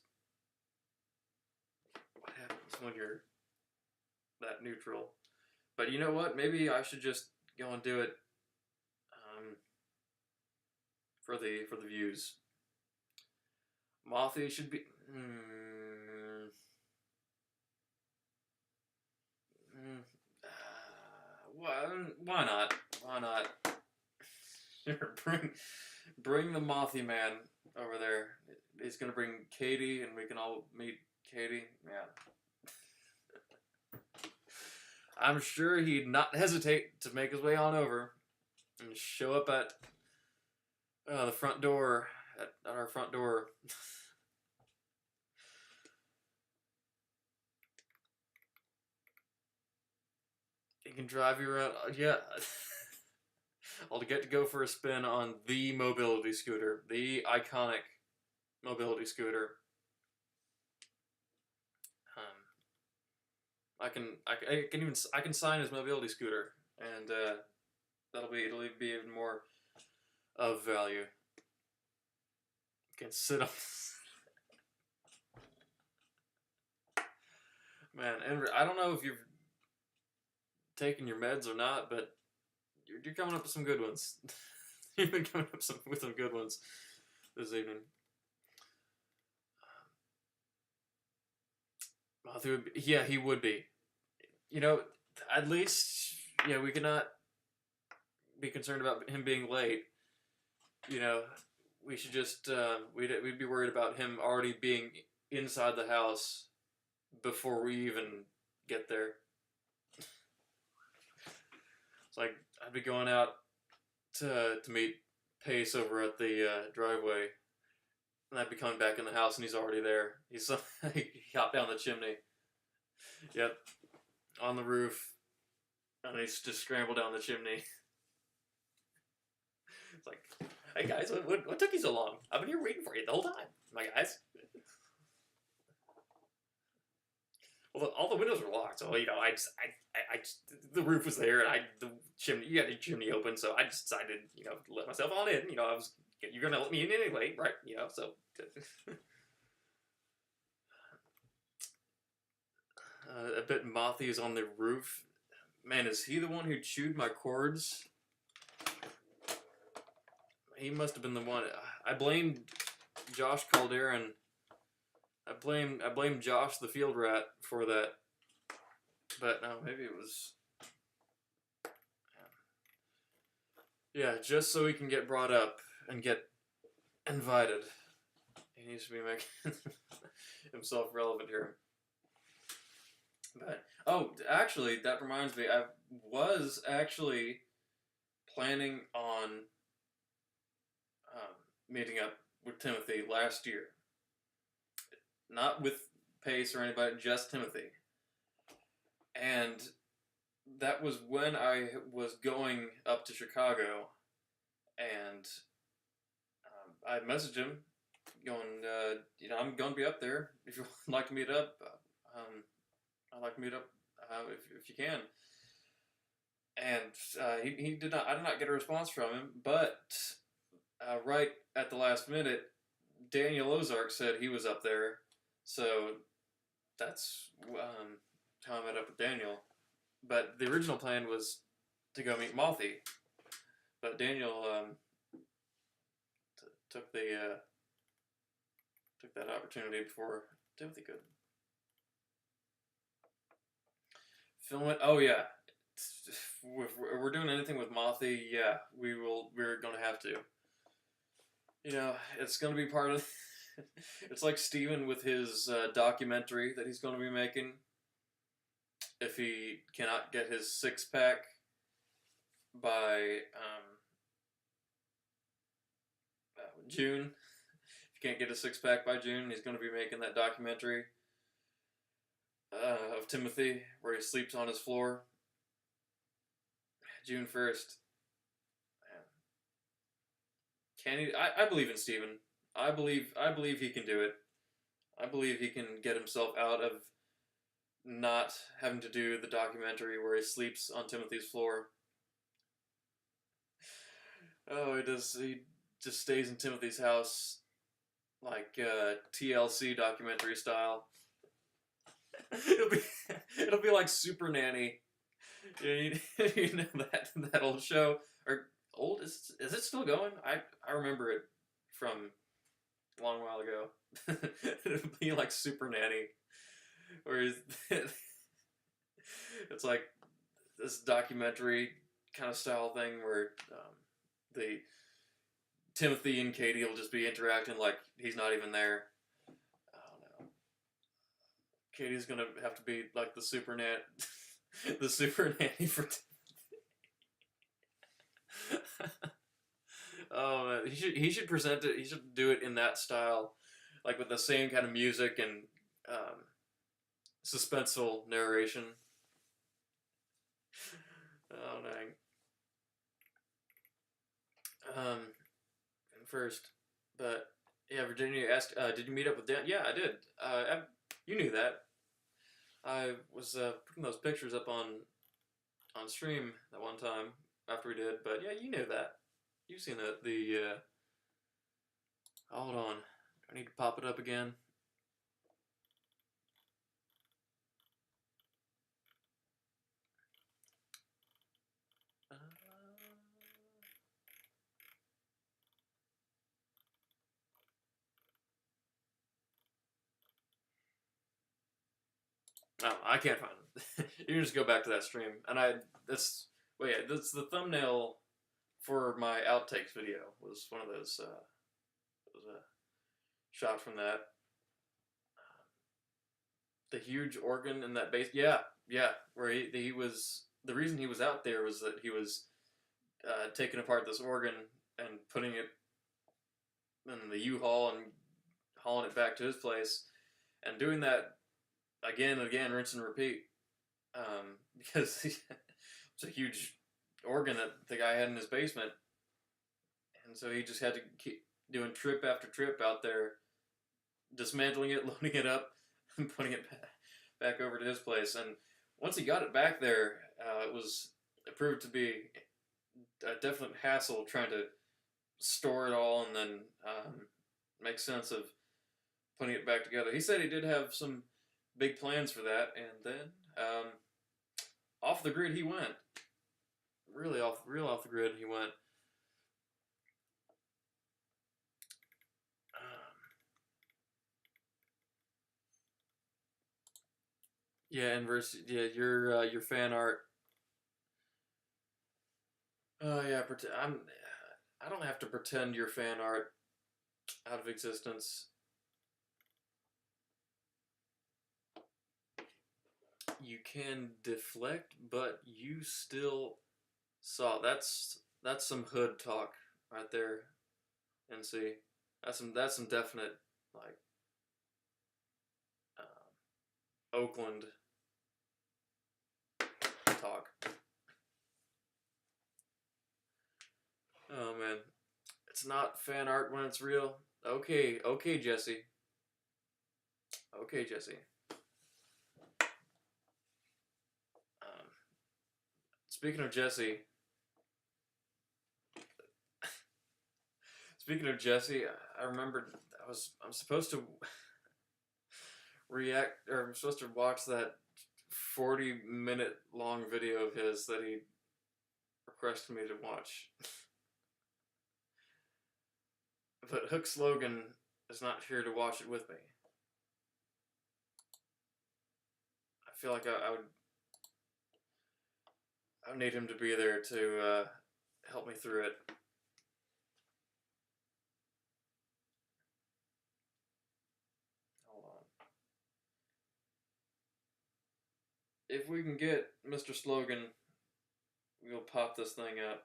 what happens when you're that neutral. But you know what? Maybe I should just go and do it for the views. Mothy should be. Why not? Why not? bring the Mothy man over there. He's gonna bring Katie, and we can all meet Katie. Yeah. I'm sure he'd not hesitate to make his way on over and show up at the front door, at our front door. He can drive you around. Yeah. I'll get to go for a spin on the mobility scooter, the iconic mobility scooter. I can sign his mobility scooter, and it'll be even more of value. Can sit on. Man, and I don't know if you've taken your meds or not, but you're coming up with some good ones. You've been coming up with some good ones this evening. Matthew would be, yeah, he would be. You know, at least, yeah, we cannot be concerned about him being late. You know, we should just, we'd be worried about him already being inside the house before we even get there. It's like, I'd be going out to meet Pace over at the driveway, and I'd be coming back in the house, and he's already there. He hopped down the chimney. Yep, on the roof, and he's just scrambled down the chimney. It's like, hey guys, what took you so long? I've been here waiting for you the whole time, my guys. Well, all the windows were locked, so you know, I just the roof was there, and the chimney, you had the chimney open, so I just decided, you know, to let myself on in. You know, you're gonna let me in anyway, right? You know, so. I bet Mothy is on the roof. Man, is he the one who chewed my cords? He must have been the one. I blamed Josh Calderon. I blame Josh the field rat for that. But no, maybe it was. Yeah, just so he can get brought up and get invited. He needs to be making himself relevant here. But, oh, actually, that reminds me, I was actually planning on meeting up with Timothy last year. Not with Pace or anybody, just Timothy. And that was when I was going up to Chicago, and I messaged him, going, you know, I'm going to be up there. If you'd like to meet up, I'd like to meet up if you can. And he did not. I did not get a response from him. But right at the last minute, Daniel Ozark said he was up there. So that's how I met up with Daniel. But the original plan was to go meet Mothy. But Daniel took that opportunity before Timothy could. Film it. Oh yeah. If we're doing anything with Mothy, yeah, we're gonna have to. You know, it's gonna be part of. It's like Steven with his documentary that he's gonna be making. If he cannot get his 6-pack by June, if he can't get a 6-pack by June, he's gonna be making that documentary of Timothy where he sleeps on his floor. June 1st. Can he? I believe in Steven. I believe he can do it. I believe he can get himself out of not having to do the documentary where he sleeps on Timothy's floor. Oh, he does. He just stays in Timothy's house, like TLC documentary style. It'll be like Super Nanny. You know that old show, or old is it still going? I remember it from a long while ago. It'll be like Super Nanny, where it's like this documentary kind of style thing where the Timothy and Katie will just be interacting like he's not even there. I don't know. Katie's gonna have to be like the super The super nanny for oh man, he should present it. He should do it in that style, like with the same kind of music and suspenseful narration. Oh dang. First, but yeah, Virginia asked, "Did you meet up with Dan?" Yeah, I did. You knew that. I was putting those pictures up on stream that one time after we did, but yeah, you knew that. You've seen the hold on. I need to pop it up again. Oh, I can't find it. You can just go back to that stream, and that's well, yeah, that's the thumbnail for my outtakes video. Was one of those shot from that. The huge organ in that bass, yeah, yeah, where he was. The reason he was out there was that he was taking apart this organ and putting it in the U-Haul and hauling it back to his place, and doing that again and again, rinse and repeat, because it's a huge organ that the guy had in his basement, and so he just had to keep doing trip after trip out there, dismantling it, loading it up, and putting it back over to his place. And once he got it back there, it proved to be a definite hassle trying to store it all and then make sense of putting it back together. He said he did have some big plans for that, and then off the grid he went. Real off the grid he went. Yeah, your fan art. Oh yeah, I don't have to pretend your fan art out of existence. You can deflect, but you still saw. That's some hood talk right there. And see, that's some definite like Oakland talk. Oh man, it's not fan art when it's real. Okay, Jesse. Okay, Jesse. Speaking of Jesse. Speaking of Jesse, I remembered I'm supposed to I'm supposed to watch that 40-minute long video of his that he requested me to watch. But Hook Slogan is not here to watch it with me. I feel like I would need him to be there to help me through it. Hold on. If we can get Mr. Slogan, we'll pop this thing up.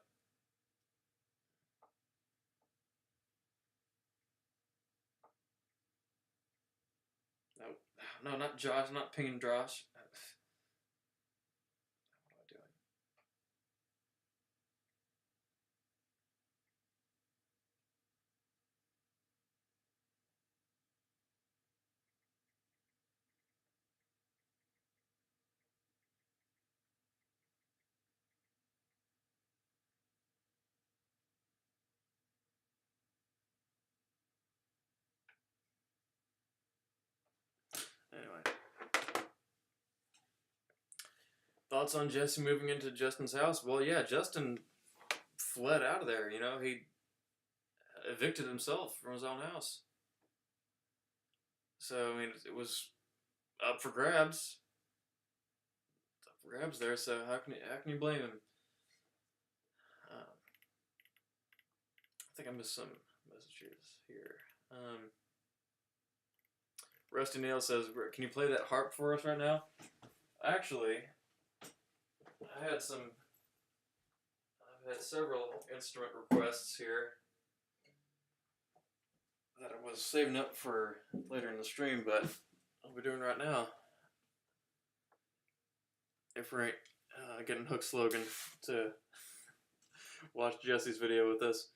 No, not Josh, not Ping and Josh. What am I doing? Anyway. Thoughts on Jesse moving into Justin's house? Well, yeah, Justin fled out of there, you know. He evicted himself from his own house. So, I mean, it was up for grabs. It's up for grabs there, so how can you blame him? I think I missed some messages here. Rusty Nail says, can you play that harp for us right now? Actually, I've had several instrument requests here that I was saving up for later in the stream, but I'll be doing right now. If we ain't getting Hook Slogan to watch Jesse's video with us.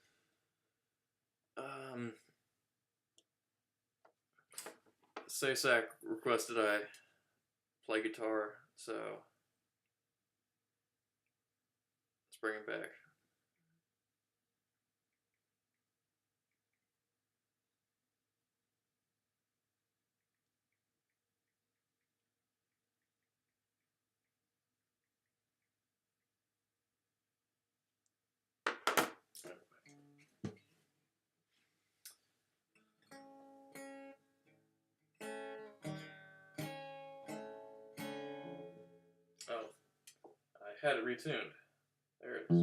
Saysack requested I play guitar, so let's bring it back. Oh, I had it retuned. There it is.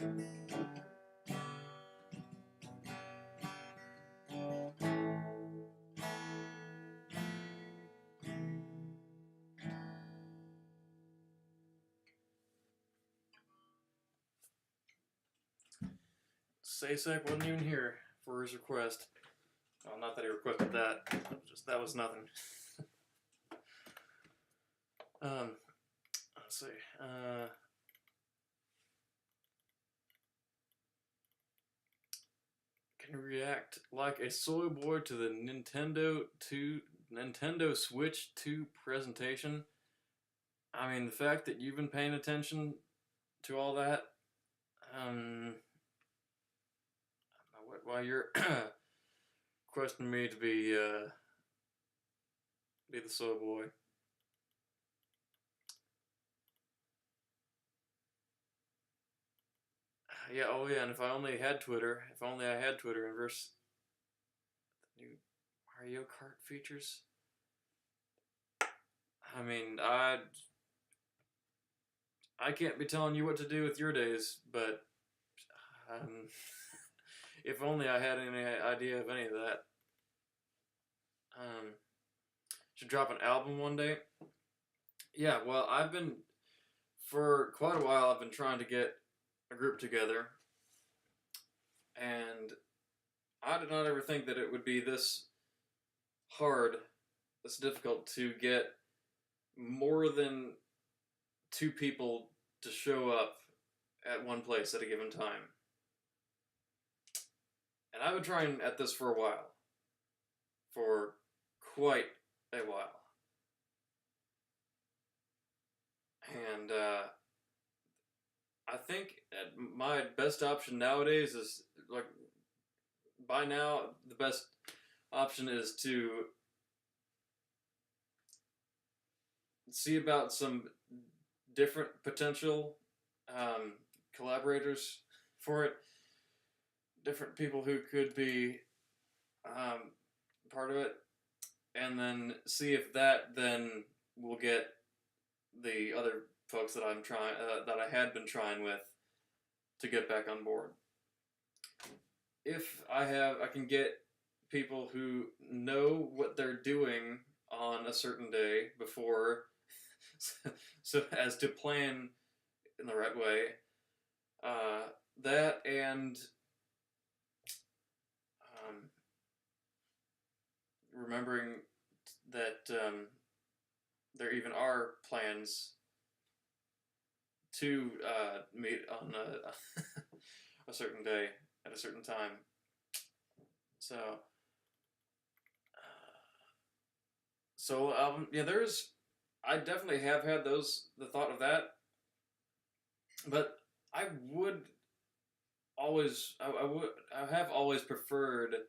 Sasek wasn't even here for his request. Well, not that he requested that. That was nothing. Let's see. Can react like a soy boy to the Nintendo Switch 2 presentation. I mean, the fact that you've been paying attention to all that, I don't know why you're questioning me to be the soy boy. Yeah, oh yeah, and if I only had Twitter, and versus the new Mario Kart features, I mean, I can't be telling you what to do with your days, but if only I had any idea of any of that. Should drop an album one day. Yeah, well, for quite a while, I've been trying to get a group together, and I did not ever think that it would be this hard, this difficult to get more than 2 people to show up at one place at a given time. And I've been trying at this for a while. For quite a while. And I think my best option nowadays is, like, by now, the best option is to see about some different potential collaborators for it. Different people who could be part of it. And then see if that then will get the other folks that I'm trying, that I had been trying with, to get back on board. If I can get people who know what they're doing on a certain day before, so as to plan in the right way, that and remembering that there even are plans to meet on a certain day at a certain time. So, yeah, I definitely have had the thought of that, but I have always preferred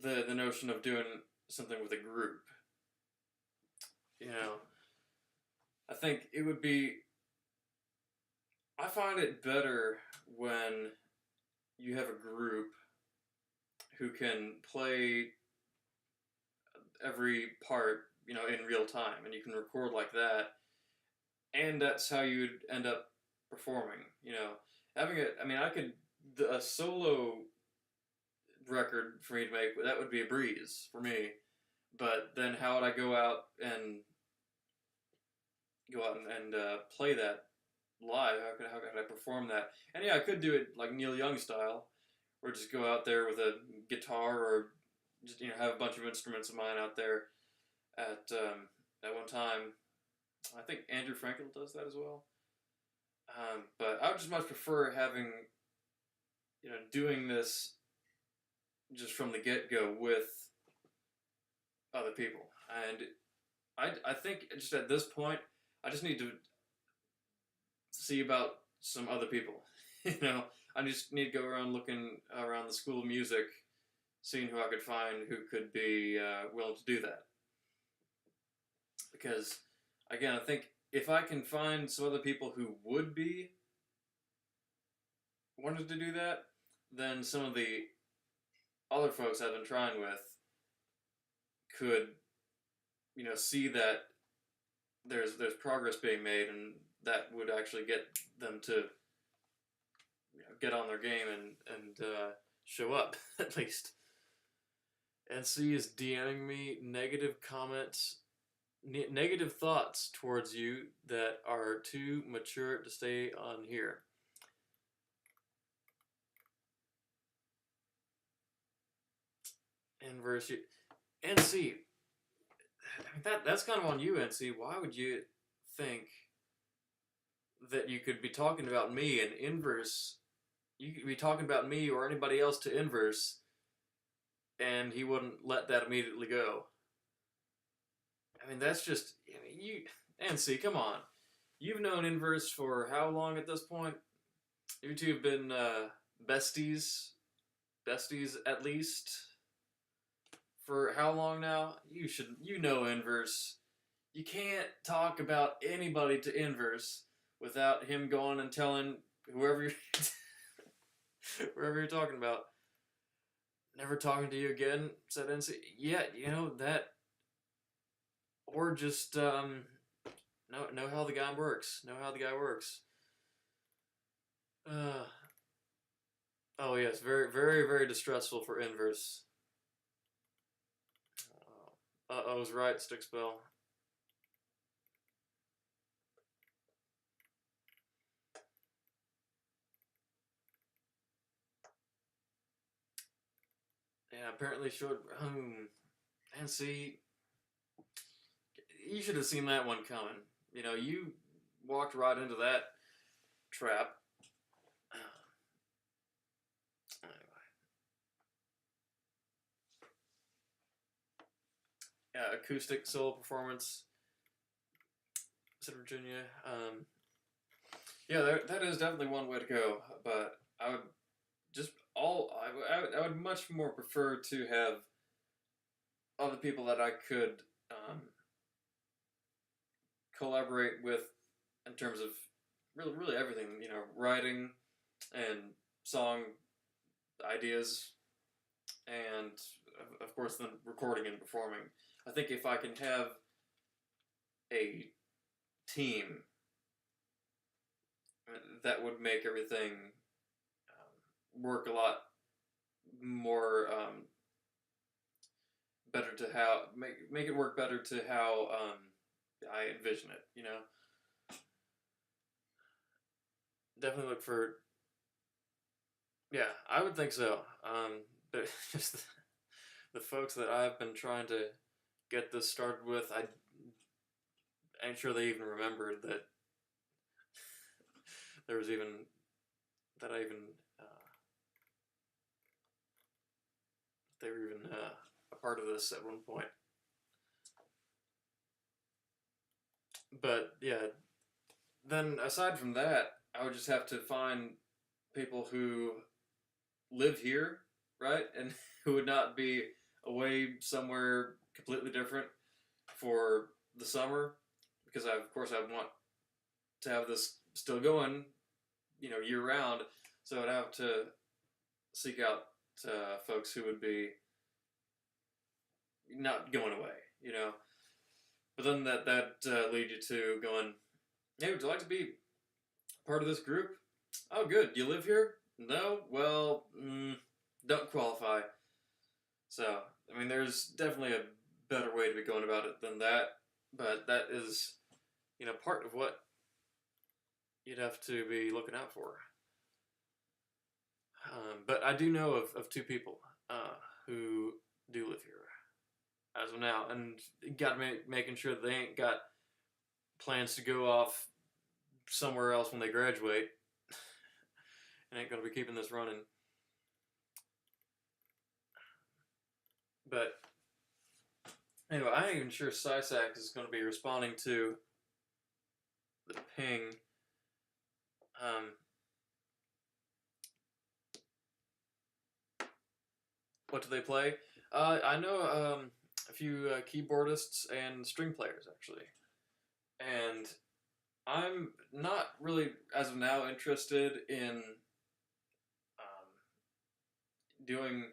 the notion of doing something with a group. You know, I think it would be, I find it better when you have a group who can play every part, you know, in real time, and you can record like that, and that's how you'd end up performing, you know. A solo record for me to make, that would be a breeze for me, but then how would I go out and play that live? How could I perform that? And yeah, I could do it like Neil Young style, or just go out there with a guitar, or just, you know, have a bunch of instruments of mine out there at one time. I think Andrew Frankel does that as well. But I would just much prefer having, you know, doing this just from the get-go with other people. And I think just at this point, I just need to see about some other people. You know, I just need to go around looking around the School of Music, seeing who I could find who could be willing to do that. Because, again, I think if I can find some other people who would be wanted to do that, then some of the other folks I've been trying with could, you know, see that there's progress being made, and that would actually get them to get on their game and show up at least. NC is DMing me negative comments, negative thoughts towards you that are too mature to stay on here. Inverse you, NC. That's kind of on you, NC. Why would you think that you could be talking about me and Inverse? You could be talking about me or anybody else to Inverse, and he wouldn't let that immediately go. I mean, that's just, I mean, you, NC, come on. You've known Inverse for how long at this point? You two have been besties at least. For how long now? You know Inverse. You can't talk about anybody to Inverse without him going and telling whoever you're, whoever you're talking about. Never talking to you again, said NC. Yeah, you know that. Or just know how the guy works. Know how the guy works. Oh yes, very, very, very distressful for Inverse. I was right, Stickspell. Yeah, apparently showed. And see, you should have seen that one coming. You know, you walked right into that trap. Anyway. Yeah, acoustic solo performance. Said Virginia. Yeah, that is definitely one way to go. But I would just I would much more prefer to have other people that I could collaborate with in terms of really everything, you know, writing and song ideas, and of course then recording and performing. I think if I can have a team, that would make everything work a lot more better to how make it work better to how I envision it, you know. Definitely look for, yeah, I would think so. But just the folks that I've been trying to get this started with, I ain't sure they even remembered that there was even that I even they were even a part of this at one point. But yeah, then aside from that, I would just have to find people who live here, right? And who would not be away somewhere completely different for the summer, because of course I want to have this still going, you know, year round. So I'd have to seek out folks who would be not going away, you know. But then that lead you to going, hey, would you like to be part of this group? Oh, good. You live here? No? Well, don't qualify. So, I mean, there's definitely a better way to be going about it than that. But that is, you know, part of what you'd have to be looking out for. But I do know of two people who do live here as of now, and got to making sure that they ain't got plans to go off somewhere else when they graduate, and ain't gonna be keeping this running. But anyway, I ain't even sure Sysax is going to be responding to the ping. What do they play? I know a few keyboardists and string players, actually. And I'm not really, as of now, interested in doing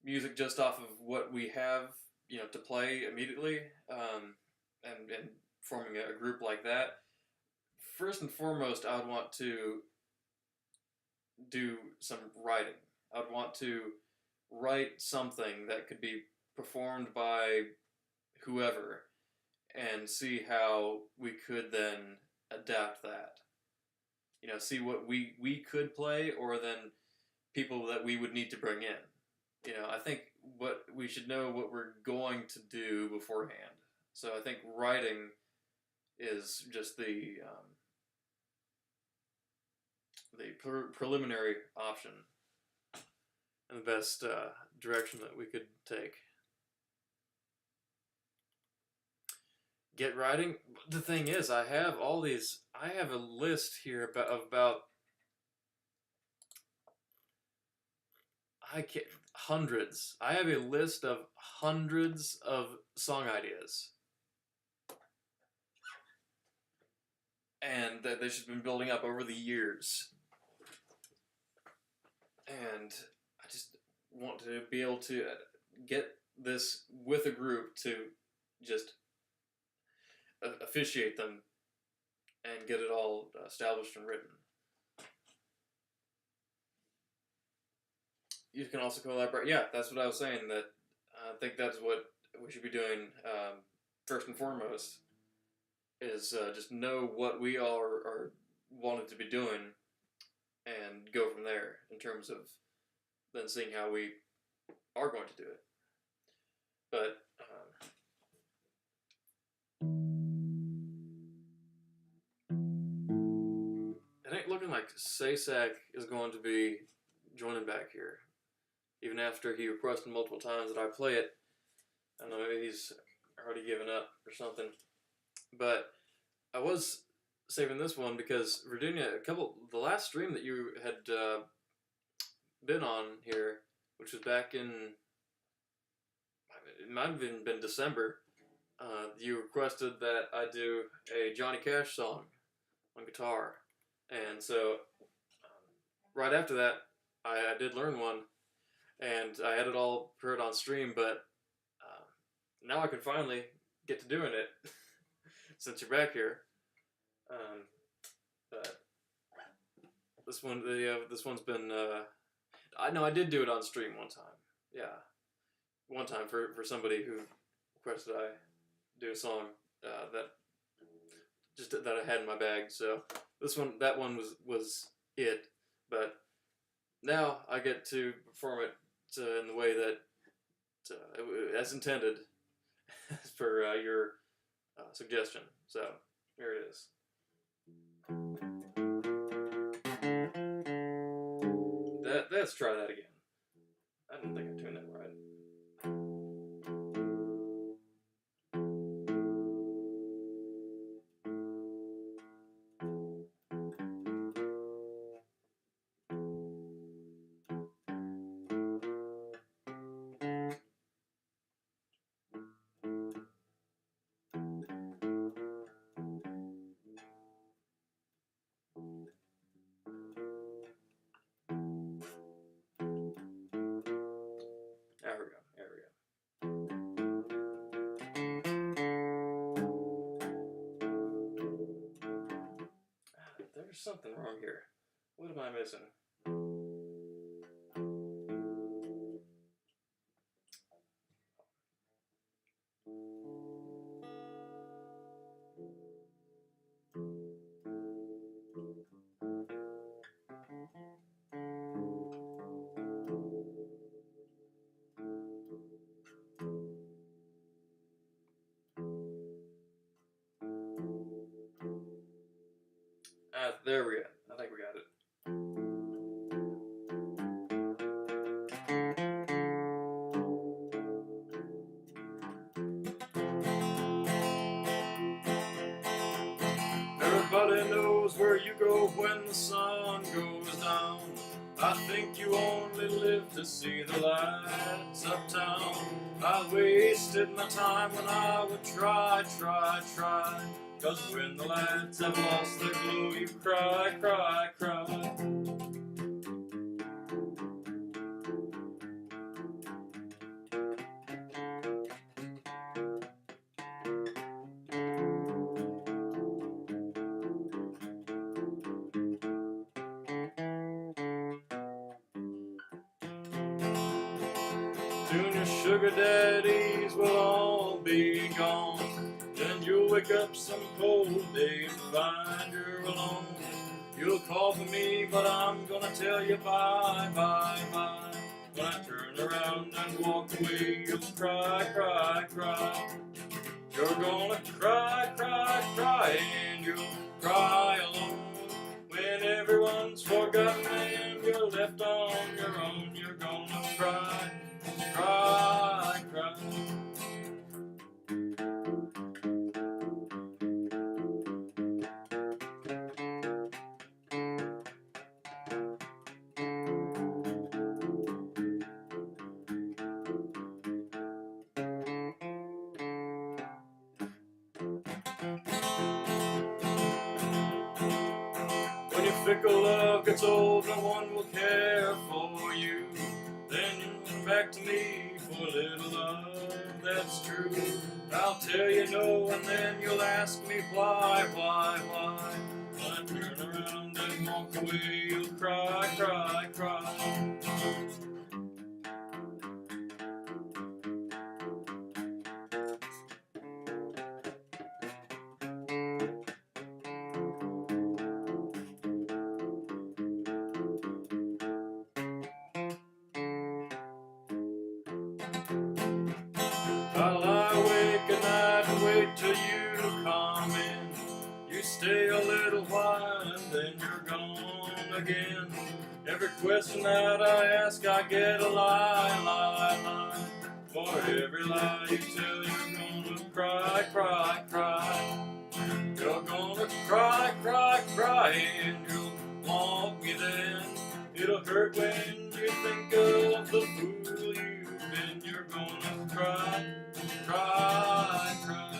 music just off of what we have, you know, to play immediately, and forming a group like that. First and foremost, I would want to do some writing. I would want to write something that could be performed by whoever and see how we could then adapt that. You know, see what we could play, or then people that we would need to bring in. You know, I think what we should know what we're going to do beforehand. So I think writing is just the preliminary option and the best direction that we could take. Get writing. The thing is, I have all these. I have a list here about hundreds. I have a list of hundreds of song ideas, and that they should have been building up over the years. And I just want to be able to get this with a group to just officiate them and get it all established and written. You can also collaborate. Yeah, that's what I was saying. That I think that's what we should be doing first and foremost. Is just know what we all are wanted to be doing, and go from there in terms of then seeing how we are going to do it. But it ain't looking like Sasak is going to be joining back here. Even after he requested multiple times that I play it. I don't know, maybe he's already given up or something. But I was saving this one because Virginia, the last stream that you had been on here, which was back in, it might have even been December, you requested that I do a Johnny Cash song on guitar. And so, right after that, I did learn one, and I had it all heard on stream, but now I can finally get to doing it, since you're back here. But this one's been, I know I did do it on stream one time. Yeah. One time for somebody who requested I do a song that I had in my bag. So that one was it. But now I get to perform it in the way that as intended, as per your suggestion. So here it is. Let's try that again. I don't think I tuned that right. There we go. There's something wrong here. What am I missing? There we go. I think we got it. Everybody knows where you go when the sun goes down. I think you only live to see the lights uptown. I wasted my time when I would try. 'Cause when the lights have lost their glow, you cry. Soon your sugar daddies will all be gone. Then you'll wake up some cold day and find you're alone. You'll call for me, but I'm gonna tell you bye, bye, bye. When I turn around and walk away, you'll cry, cry, cry. You're gonna cry, cry, cry, and you'll cry alone. When everyone's forgotten and you're left on your own, you're gonna cry, cry, cry. When your fickle love gets old, no one will care for you. Then you'll come back to me for a little love that's true. I'll tell you no, and then you'll ask me why. When I turn around and walk away, you'll cry, cry, cry. I lie awake at night and wait till you to come in. You stay a little while and then you're gone again. Every question that I ask, I get a lie, lie, lie. For every lie you tell, you're gonna cry, cry, cry. You're gonna cry, cry, cry, and you'll want me then. It'll hurt when you think of the fool you've been. You're gonna cry, cry, cry.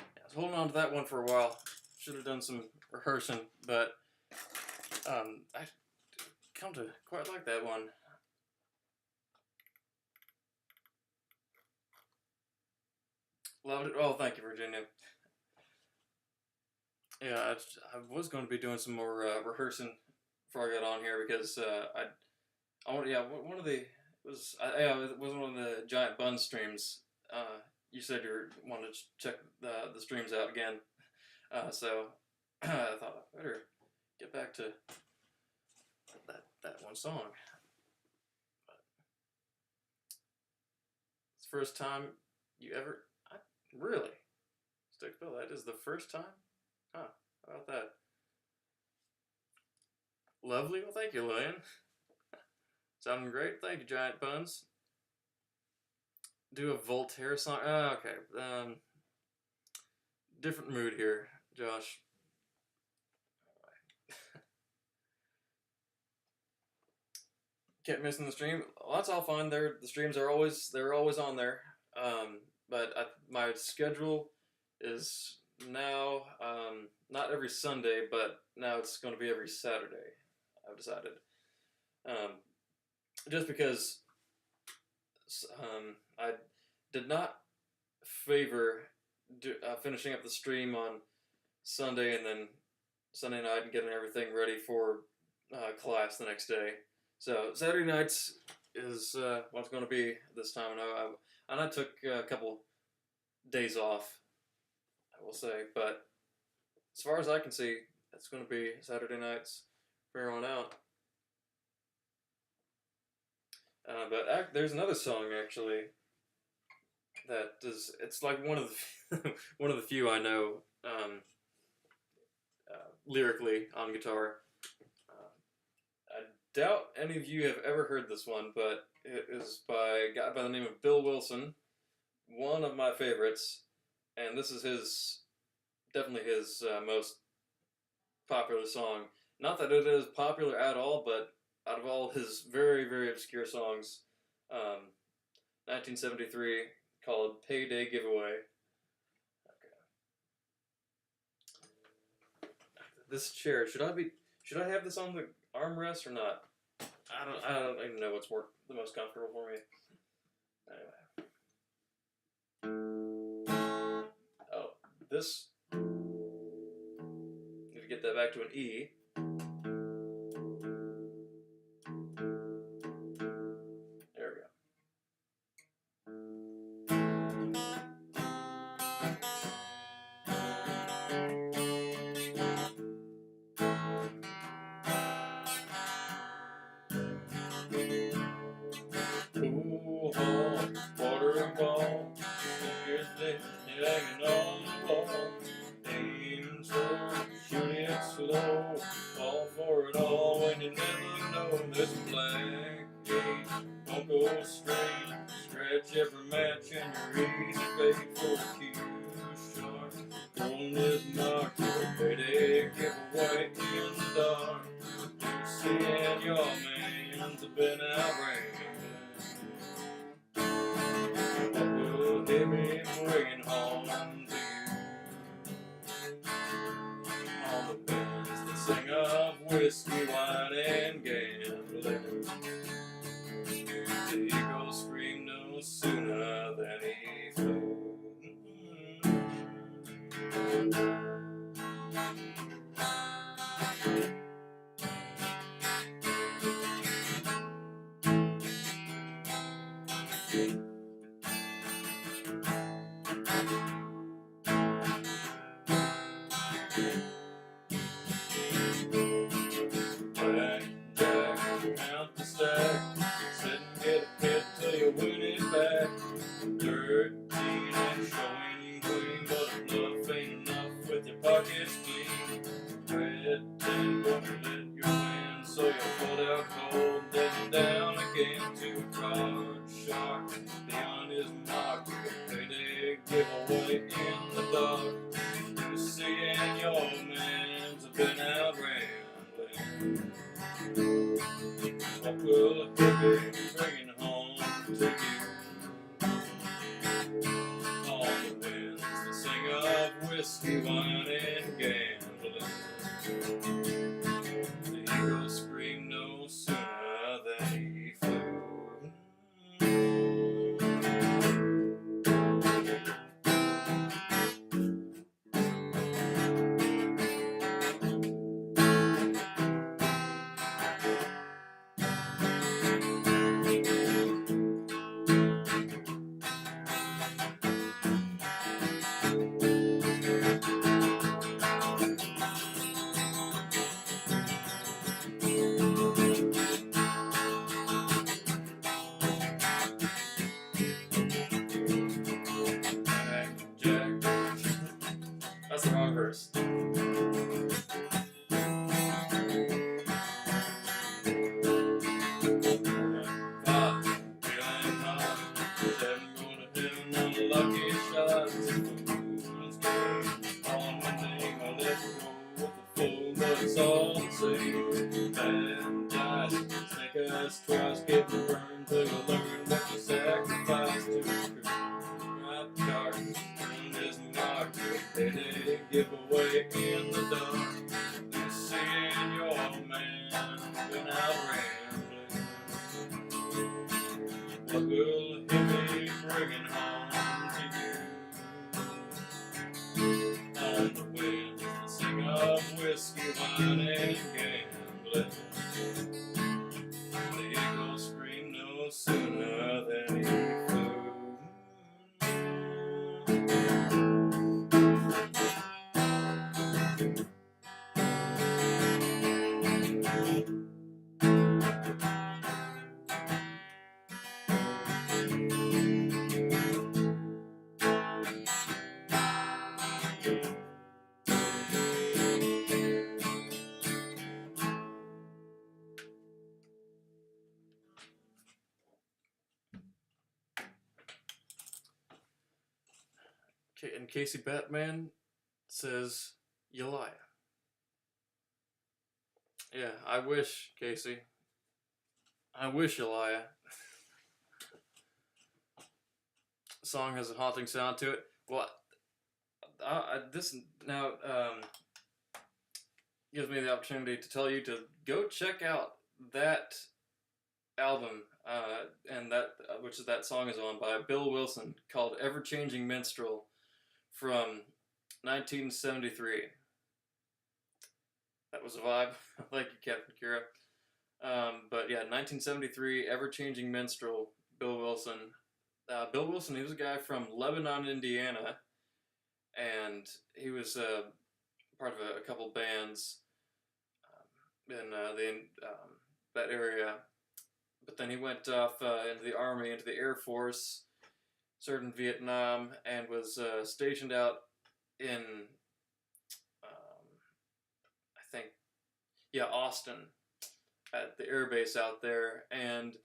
I was holding on to that one for a while. Should have done some rehearsing, but I come to quite like that one. Loved it. Oh, thank you, Virginia. Yeah, I was going to be doing some more rehearsing before I got on here because I want, yeah, one of the it was one of the Giant Bun streams. You said you wanted to check the streams out again, so I thought I better get back to that one song. But it's the first time you ever really stick spell. That is the first time. Huh? How about that? Lovely. Well, thank you, Lillian. Sounding great. Thank you, Giant Buns. Do a Voltaire song. Oh, okay. Different mood here, Josh. Kept missing the stream. Well, that's all fine. The streams are always on there. But my schedule is now not every Sunday, but now it's going to be every Saturday. I've decided. Just because I did not favor finishing up the stream on Sunday and then Sunday night and getting everything ready for class the next day. So Saturday nights is what's going to be this time, and I took a couple days off, I will say, but as far as I can see, it's going to be Saturday nights from here on out. But there's another song actually that is, it's like one of the one of the few I know lyrically on guitar. I doubt any of you have ever heard this one, but it is by a guy by the name of Bill Wilson, one of my favorites, and this is definitely his most popular song. Not that it is popular at all, but out of all his very, very obscure songs, 1973, called Payday Giveaway. Okay. This chair, should I have this on the armrest or not? I don't even know what's the most comfortable for me. Anyway. Oh, this. Need to get that back to an E. There we go. Pool hall, watering ball, fingers lifted, hanging on the wall. Aim slow, shoot it slow, fall for it all when you never know. This black gate won't go straight, scratch every match and you're easy bait for a cue shot. One is marked, payday giveaway in the dark. You see and your man's been out raining. What will they be bringing home to you? All the bands that sing of whiskey, wine, and gambling. The eagle screamed no sooner than he flew. Blackjack, count the stack, sit and get a hit till you win it back. 13 and showing queen, but a bluff ain't enough with your pockets clean. Red 10 won't let you win, so you pulled out cold, then down again to a card shark. Beyond his mark, payday giveaway in the dark. You see, and your man's been out rambling. What will a hippie be bringing home to you? All the winds that sing of whiskey, wine, and gambling. The eagle screamed no sooner than he flew. Jack. That's the wrong verse. Lucky shots, fool's game. On the name, I let go with the fool, but it's all the same. Bad dice, snake eyes twice, getting burned till you learn what you sacrifice to. Right dark, turn this mark, payday giveaway in the dark. You see, and your man been out rambling. What will he be bringing home to you? On the winds that sing of whiskey, wine, and gambling. The eagle screamed no sooner than he flew. And Casey Batman says, "You lie." Yeah, I wish, Casey. I wish you lie. Song has a haunting sound to it. Well, this now gives me the opportunity to tell you to go check out that album, and that which is that song is on by Bill Wilson, called "Ever Changing Minstrel" from 1973. That was a vibe. Thank you, Captain Kira. But yeah, 1973, Ever Changing Minstrel, Bill Wilson. Bill Wilson, he was a guy from Lebanon, Indiana, and he was part of a couple bands in that area. But then he went off into the Army, into the Air Force, served in Vietnam, and was stationed out in, I think, Austin, at the air base out there. And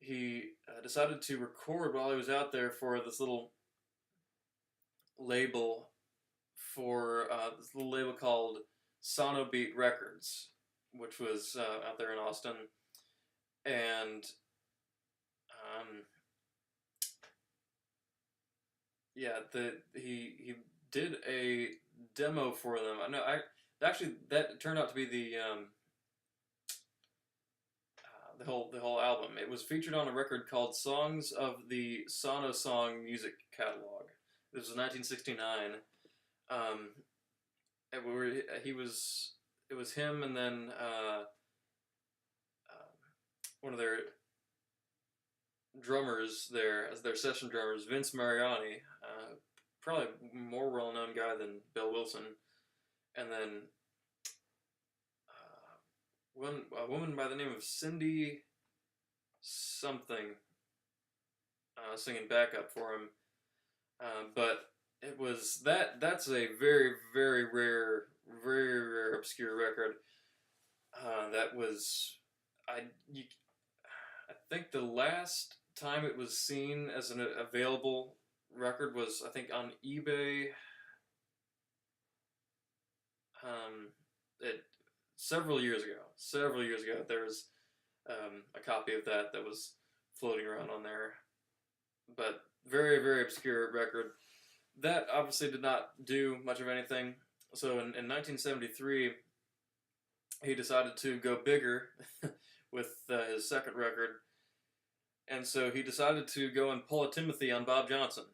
he decided to record while he was out there for this little label called Sonobeat Records, which was out there in Austin. And he did a demo for them. That turned out to be the whole album. It was featured on a record called "Songs of the Sono Song Music Catalog." This was 1969. It was him, and then one of their drummers there, as their session drummers, Vince Mariani, probably a more well-known guy than Bill Wilson, and then a woman by the name of Cindy something singing backup for him. But it was that's a very, very rare, obscure record. That was I think the last time it was seen as an available record was, I think, on eBay. Several years ago, there was a copy of that was floating around on there. But very, very obscure record. That obviously did not do much of anything. So in 1973, he decided to go bigger with his second record. And so he decided to go and pull a Timothy on Bob Johnson.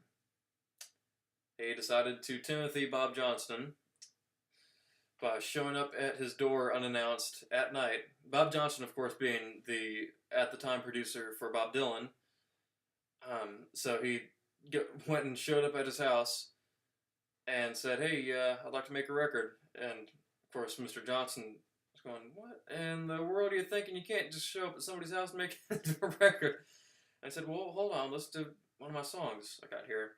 He decided to Timothy Bob Johnston by showing up at his door unannounced at night. Bob Johnston, of course, being the, at the time, producer for Bob Dylan. So he went and showed up at his house and said, "Hey, I'd like to make a record." And, of course, Mr. Johnson was going, "What in the world are you thinking? You can't just show up at somebody's house and make a record." I said, "Well, hold on, listen to one of my songs I got here."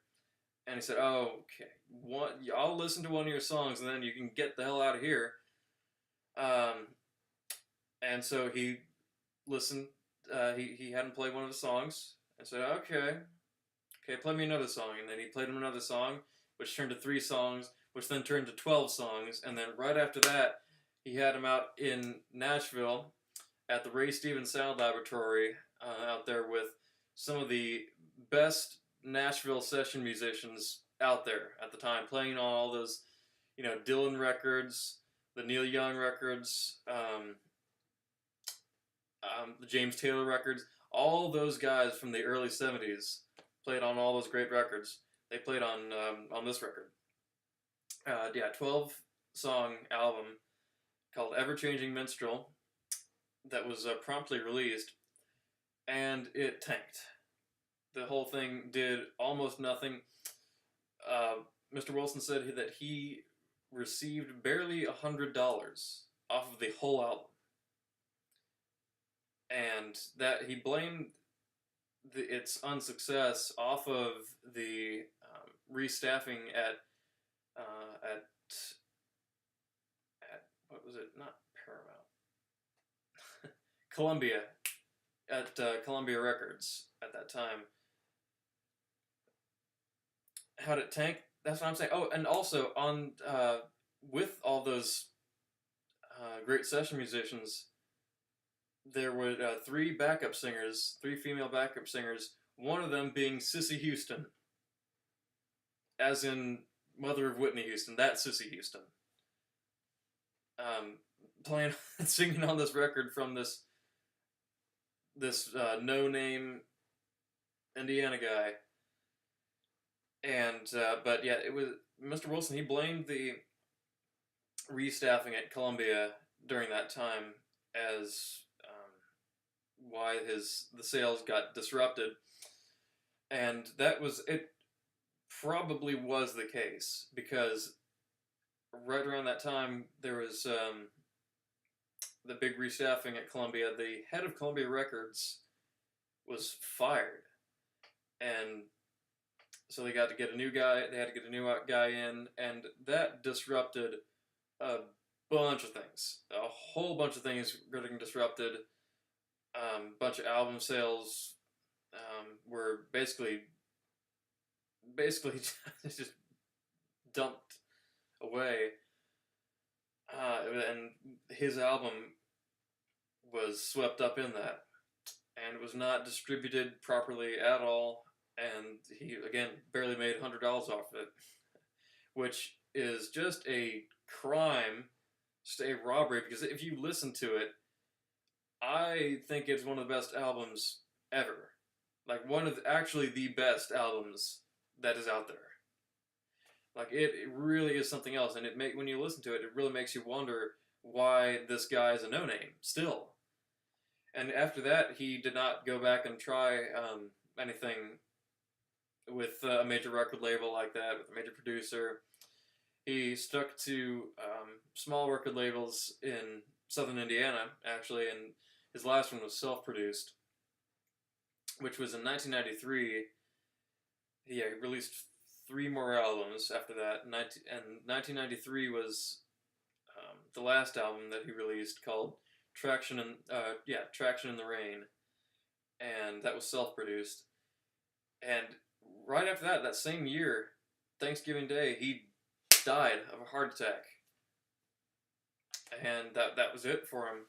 And he said, "Oh, okay, I'll listen to one of your songs and then you can get the hell out of here." And so he listened, he hadn't played one of the songs, and said, okay, play me another song. And then he played him another song, which turned to 3 songs, which then turned to 12 songs. And then right after that, he had him out in Nashville at the Ray Stevens Sound Laboratory, out there with some of the best Nashville session musicians out there at the time, playing on all those, Dylan records, the Neil Young records, the James Taylor records. All those guys from the early 70s played on all those great records. They played on this record. 12-song album called "Ever Changing Minstrel" that was promptly released, and it tanked. The whole thing did almost nothing. Mr. Wilson said that he received barely $100 off of the whole album. And that he blamed its unsuccess off of the restaffing at what was it? Not Paramount. Columbia. At Columbia Records at that time. How'd it tank? That's what I'm saying. Oh, and also on with all those great session musicians, there were 3 backup singers, 3 female backup singers, one of them being Sissy Houston, as in mother of Whitney Houston, that Sissy Houston, singing on this record from this this no-name Indiana guy. And but yeah, it was Mr. Wilson. He blamed the restaffing at Columbia during that time as why the sales got disrupted, and that was it. Probably was the case because right around that time there was the big restaffing at Columbia. The head of Columbia Records was fired, and so they got to get a new guy. They had to get a new guy in, and that disrupted a bunch of things. A whole bunch of things getting disrupted. Bunch of album sales were basically just dumped away. And his album was swept up in that, and it was not distributed properly at all. And he again barely made $100 off of it, which is just a crime, just a robbery. Because if you listen to it, I think it's one of the best albums ever. Like one of actually the best albums that is out there. Like it really is something else, and when you listen to it, it really makes you wonder why this guy is a no-name still. And after that, he did not go back and try anything with a major record label like that, with a major producer. He stuck to small record labels in southern Indiana, actually, and his last one was self-produced, which was in 1993. He released 3 more albums after that, and 1993 was the last album that he released, called Traction in the Rain, and that was self-produced. And right after that, that same year, Thanksgiving Day, he died of a heart attack, and that was it for him.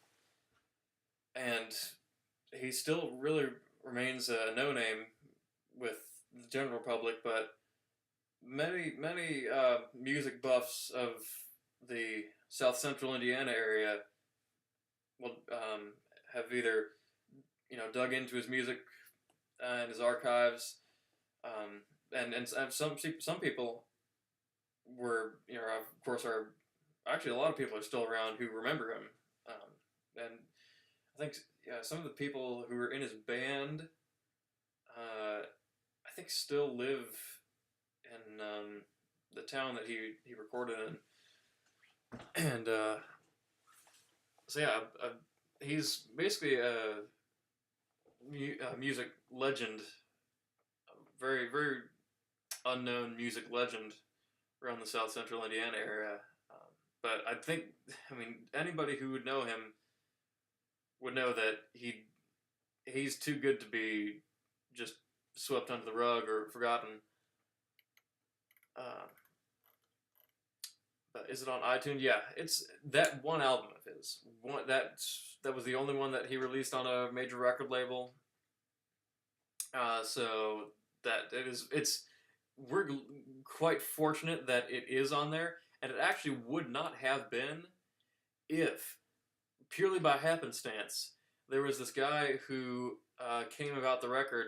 And he still really remains a no-name with the general public, but many music buffs of the South Central Indiana area will have either dug into his music and his archives, and some people were of course are actually a lot of people are still around who remember him, and I think some of the people who were in his band I think still live in the town that he recorded in, and so yeah, he's basically a music legend, a very very unknown music legend around the South Central Indiana area. But I mean, anybody who would know him would know that he's too good to be just swept under the rug or forgotten. But is it on iTunes? Yeah, it's that one album of his. That was the only one that he released on a major record label. So that we're quite fortunate that it is on there, and it actually would not have been if, purely by happenstance, there was this guy who came about the record.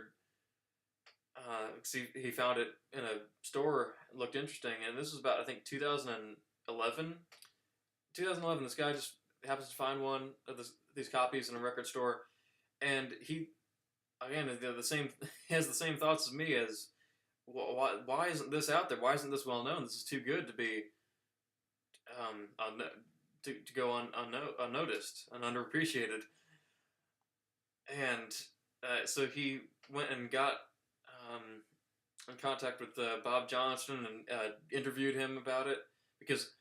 He found it in a store, looked interesting, and this was about, I think, 2011. 2011, this guy just happens to find one of these copies in a record store, and he, again, he has the same thoughts as me as, why isn't this out there? Why isn't this well known? This is too good to be to go unnoticed and underappreciated. And so he went and got in contact with Bob Johnston and interviewed him about it, because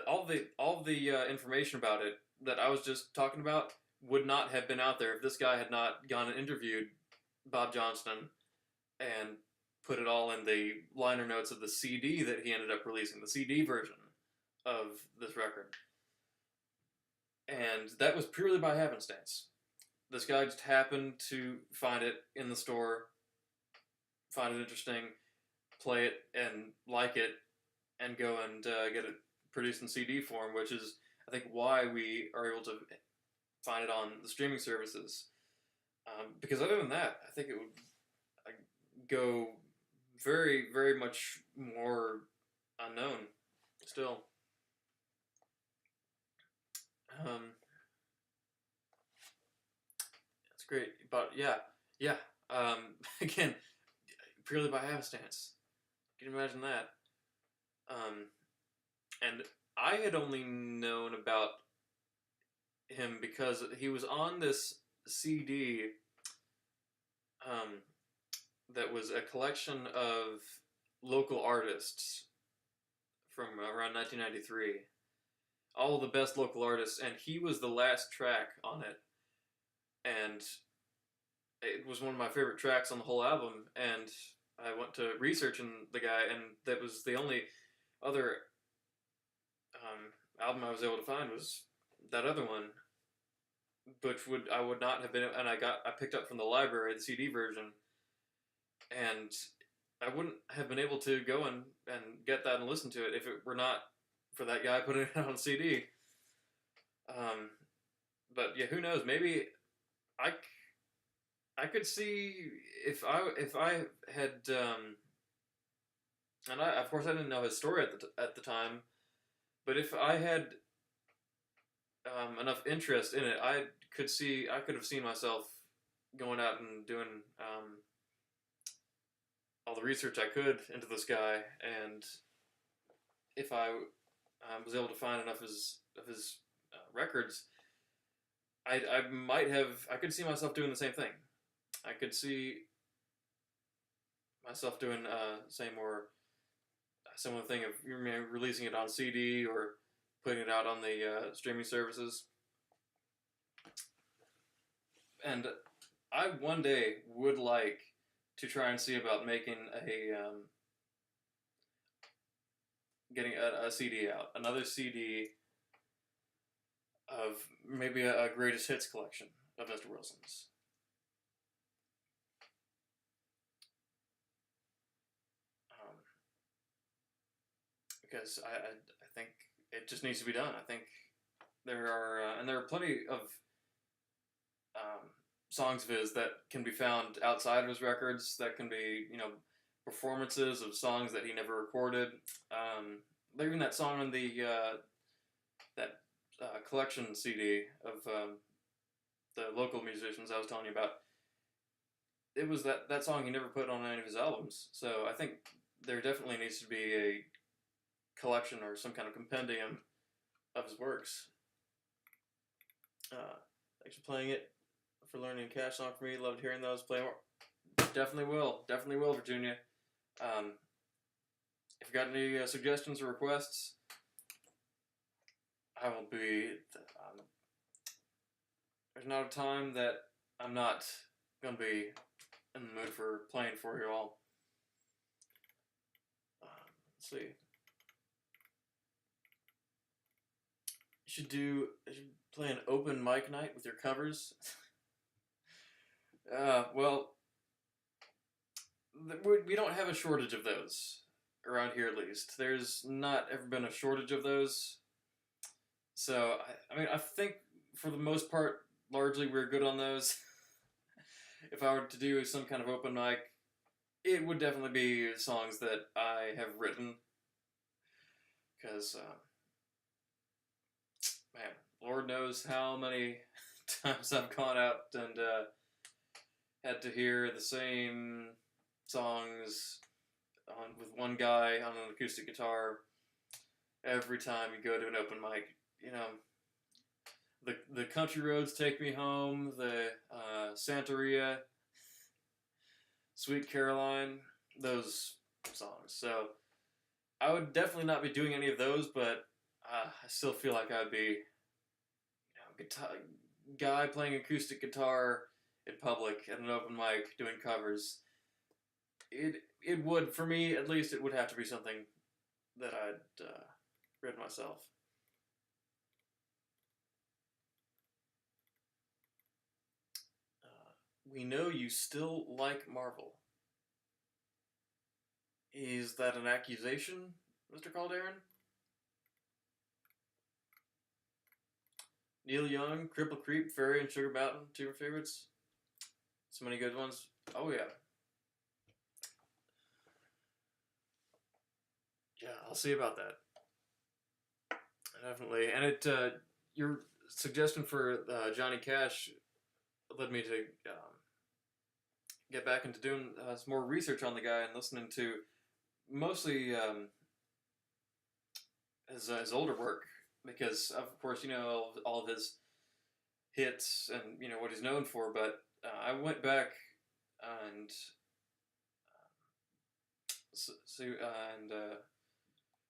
all the information about it that I was just talking about would not have been out there if this guy had not gone and interviewed Bob Johnston and put it all in the liner notes of the CD that he ended up releasing, the CD version of this record. And that was purely by happenstance. This guy just happened to find it in the store, find it interesting, play it and like it, and go and get it produced in CD form, which is, I think, why we are able to find it on the streaming services. Because other than that, I think it would go very, very much more unknown still. That's great, but yeah. Again, purely by happenstance. Can you imagine that? And I had only known about him because he was on this CD that was a collection of local artists from around 1993. All the best local artists, and he was the last track on it. And it was one of my favorite tracks on the whole album, and I went to researching the guy, and that was the only other album I was able to find was that other one, which I would not have been, and I picked up from the library the CD version, and I wouldn't have been able to go and get that and listen to it if it were not for that guy putting it on CD. But yeah, who knows? Maybe I could see if I had and of course I didn't know his story at the time, but if I had enough interest in it, I could have seen myself going out and doing all the research I could into this guy, and if I was able to find enough of his records, I could see myself doing the same thing. I could see myself doing same or similar thing of releasing it on CD or putting it out on the streaming services. And I one day would like to try and see about making getting a CD out, another CD of maybe a greatest hits collection of Mr. Wilson's. Because I think it just needs to be done. I think there are plenty of songs of his that can be found outside of his records, that can be, performances of songs that he never recorded. Even that song on the collection CD of the local musicians I was telling you about, it was that song he never put on any of his albums. So I think there definitely needs to be a collection or some kind of compendium of his works. Thanks for playing it, for learning a cash song for me. Loved hearing those. Play more. Definitely will, Virginia. If you got any suggestions or requests, I will be. There's not a time that I'm not gonna be in the mood for playing for you all. Let's see. You should play an open mic night with your covers. Well, we don't have a shortage of those around here, at least. There's not ever been a shortage of those. So, I think for the most part, largely we're good on those. If I were to do some kind of open mic, it would definitely be songs that I have written. Because, man, Lord knows how many times I've gone out and had to hear the same songs with one guy on an acoustic guitar every time you go to an open mic. The Country Roads Take Me Home, the Santeria, Sweet Caroline, those songs. So I would definitely not be doing any of those, but I still feel like I'd be guy playing acoustic guitar in public at an open mic doing covers. It would, for me at least, it would have to be something that I'd written myself. We know you still like Marvel. Is that an accusation, Mr. Calderon? Neil Young, Cripple Creek, Fairy, and Sugar Mountain, two of your favorites. So many good ones. Oh yeah. Yeah, I'll see about that. Definitely. And your suggestion for Johnny Cash led me to get back into doing some more research on the guy and listening to mostly his older work because, of course, you know, all of his hits and, you know, what he's known for. But I went back and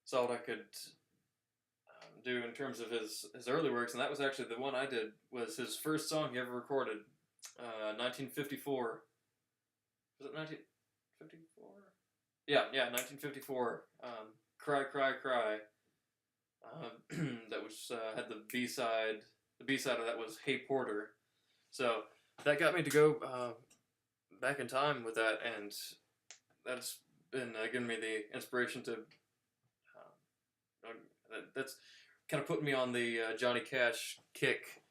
saw what I could do in terms of his early works, and that was actually the one I did, was his first song he ever recorded, 1954. Was it 1954? Yeah, 1954. Cry, Cry, Cry. That was had the B-side. The B-side of that was Hey Porter. So that got me to go back in time with that, and that's been giving me the inspiration to. That's kind of put me on the Johnny Cash kick.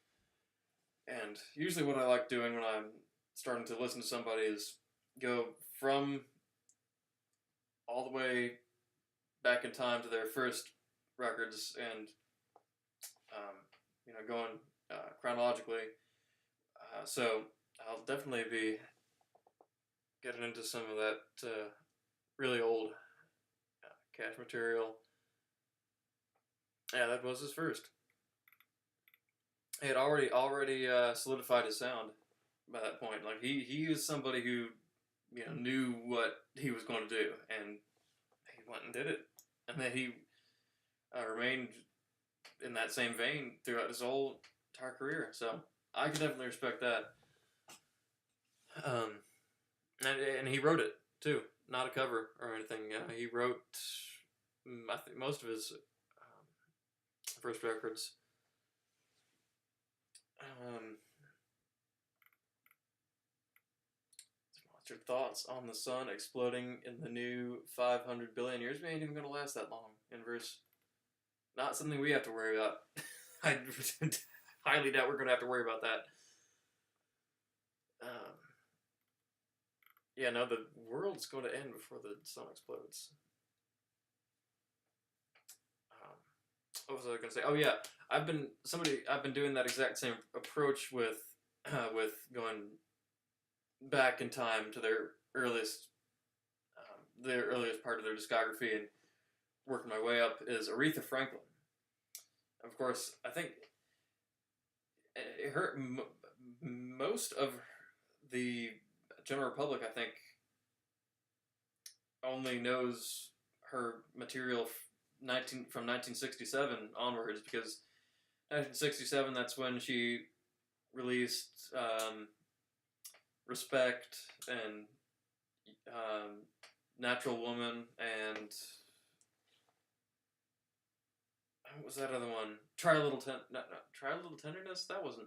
And usually what I like doing when I'm starting to listen to somebody is go from all the way back in time to their first records and, you know, going chronologically. So I'll definitely be getting into some of that really old Cash material. Yeah, that was his first. He had already solidified his sound by that point. Like he was somebody who, you know, knew what he was going to do, and he went and did it, and then he remained in that same vein throughout his whole entire career. So I can definitely respect that. And he wrote it too, not a cover or anything. He wrote, I think, most of his first records. What's your thoughts on the sun exploding in the new 500 billion years? We ain't even gonna last that long. Inverse, not something we have to worry about. I highly doubt we're gonna have to worry about that. Yeah, no, the world's going to end before the sun explodes. What was I going to say? Oh yeah, I've been doing that exact same approach with going back in time to their earliest part of their discography and working my way up is Aretha Franklin. Of course, I think most of the general public, I think, only knows her material from 1967 onwards, because 1967, that's when she released Respect and Natural Woman and what was that other one? Try a Little Tenderness? That was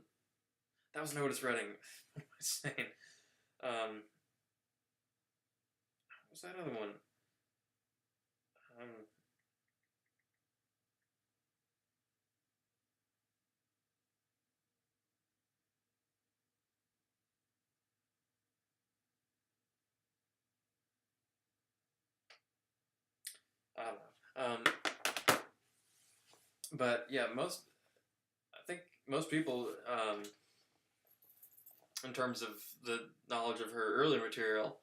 Otis Redding. What am I saying? What was that other one? I don't know. But yeah, I think most people, in terms of the knowledge of her early material,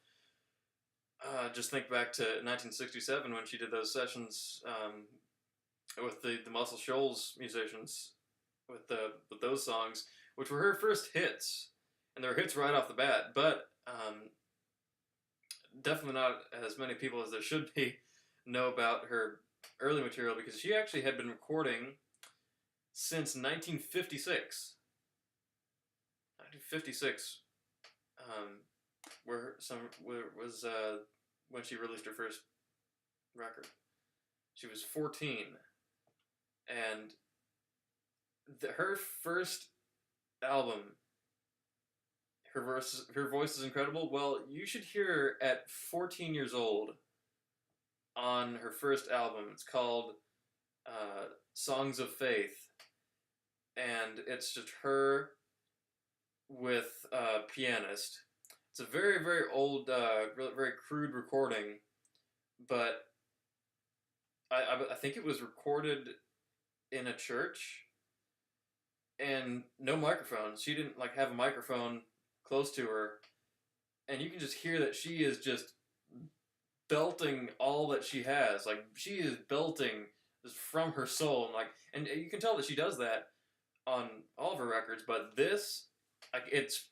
just think back to 1967 when she did those sessions with the Muscle Shoals musicians with those songs, which were her first hits, and they were hits right off the bat. But definitely not as many people as there should be know about her early material, because she actually had been recording since 1956. 1956, was when she released her first record. She was 14, and her first album, her voice is incredible. Well, you should hear her at 14 years old on her first album. It's called Songs of Faith. and it's just her with a pianist. It's a very, very old, very crude recording, but I think it was recorded in a church, and no microphone. She didn't like have a microphone close to her, and you can just hear that she is just belting all that she has. Like she is belting just from her soul, and you can tell that she does that on all of her records. But this, like, it's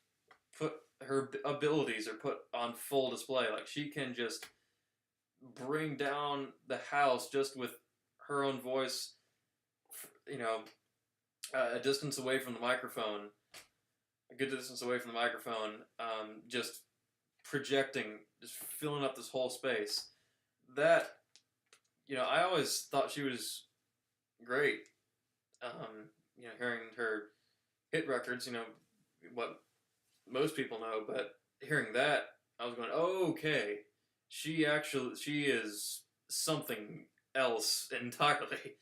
put her abilities are put on full display. Like she can just bring down the house just with her own voice. You know, a distance away from the microphone, a good distance away from the microphone, just projecting, just filling up this whole space. That, I always thought she was great. Hearing her hit records, what most people know, but hearing that, I was going, oh, okay, she is something else entirely.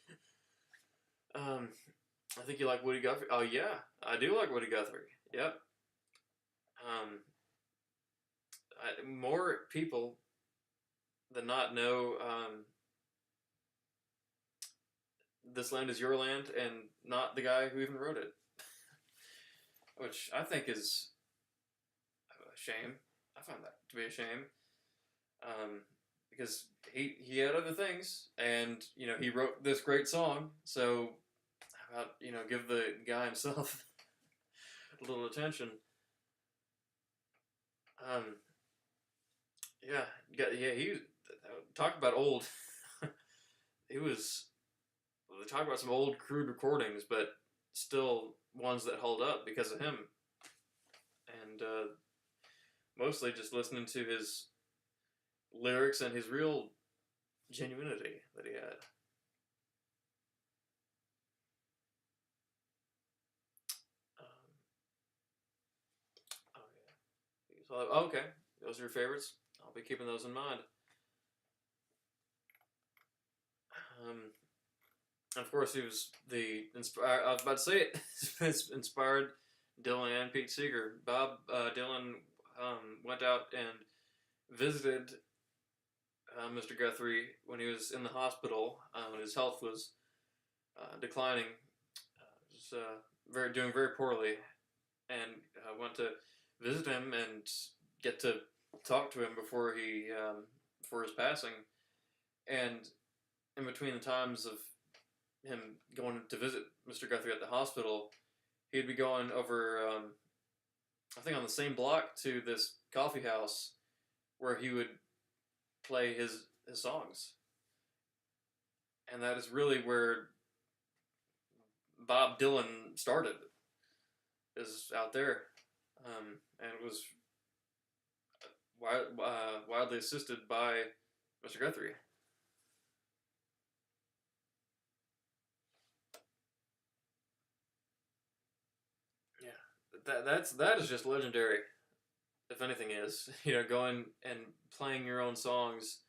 I think you like Woody Guthrie. Oh yeah, I do like Woody Guthrie. Yep. More people than not know This Land Is Your Land and not the guy who even wrote it. Which I think is a shame. I find that to be a shame. Because he had other things, and he wrote this great song, so how about give the guy himself a little attention. He talk about old. He was talk about some old crude recordings, but still ones that hold up because of him, and mostly just listening to his lyrics and his real genuinity that he had. Oh, okay, those are your favorites. I'll be keeping those in mind. Of course, he was I was about to say it. Inspired Dylan and Pete Seeger. Bob Dylan went out and visited Mr. Guthrie when he was in the hospital, when his health was declining, doing very poorly, and went to visit him and get to talk to him before his passing. And in between the times of him going to visit Mr. Guthrie at the hospital, he'd be going over, I think on the same block to this coffee house where he would play his songs. And that is really where Bob Dylan started, is out there. And it was wildly assisted by Mr. Guthrie. Yeah, that is just legendary. If anything is, going and playing your own songs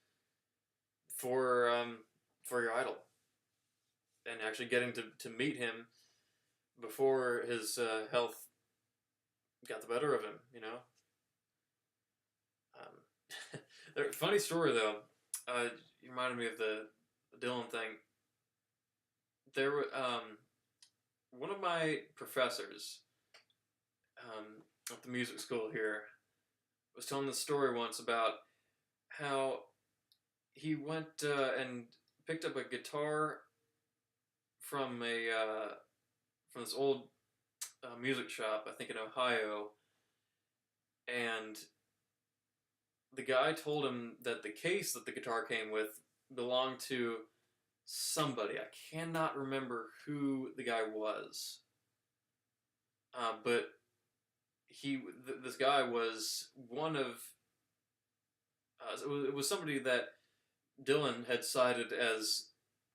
for your idol, and actually getting to meet him before his health got the better of him. Funny story though. You reminded me of the Dylan thing. There were one of my professors at the music school here was telling the story once about how he went and picked up a guitar from this old music shop, I think in Ohio, and the guy told him that the case that the guitar came with belonged to somebody. I cannot remember who the guy was, but this guy was one of. It was somebody that Dylan had cited as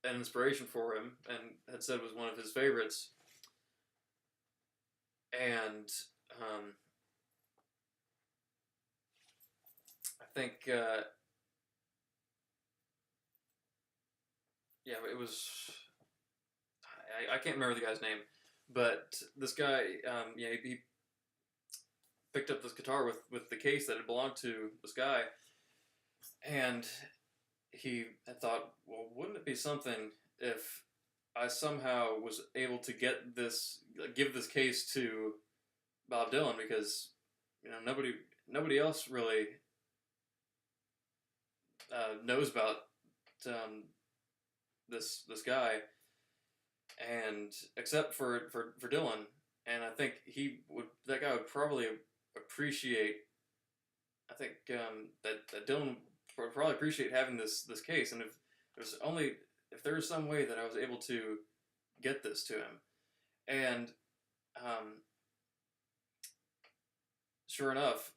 an inspiration for him and had said was one of his favorites. And I think, it was. I can't remember the guy's name, But this guy, he picked up this guitar with the case that had belonged to this guy, and he had thought, well, wouldn't it be something if I somehow was able to give this case to Bob Dylan, because nobody else really knows about this guy, and except for Dylan, and I think that guy would probably appreciate. I think that Dylan would probably appreciate having this case, and if there was some way that I was able to get this to him, and sure enough,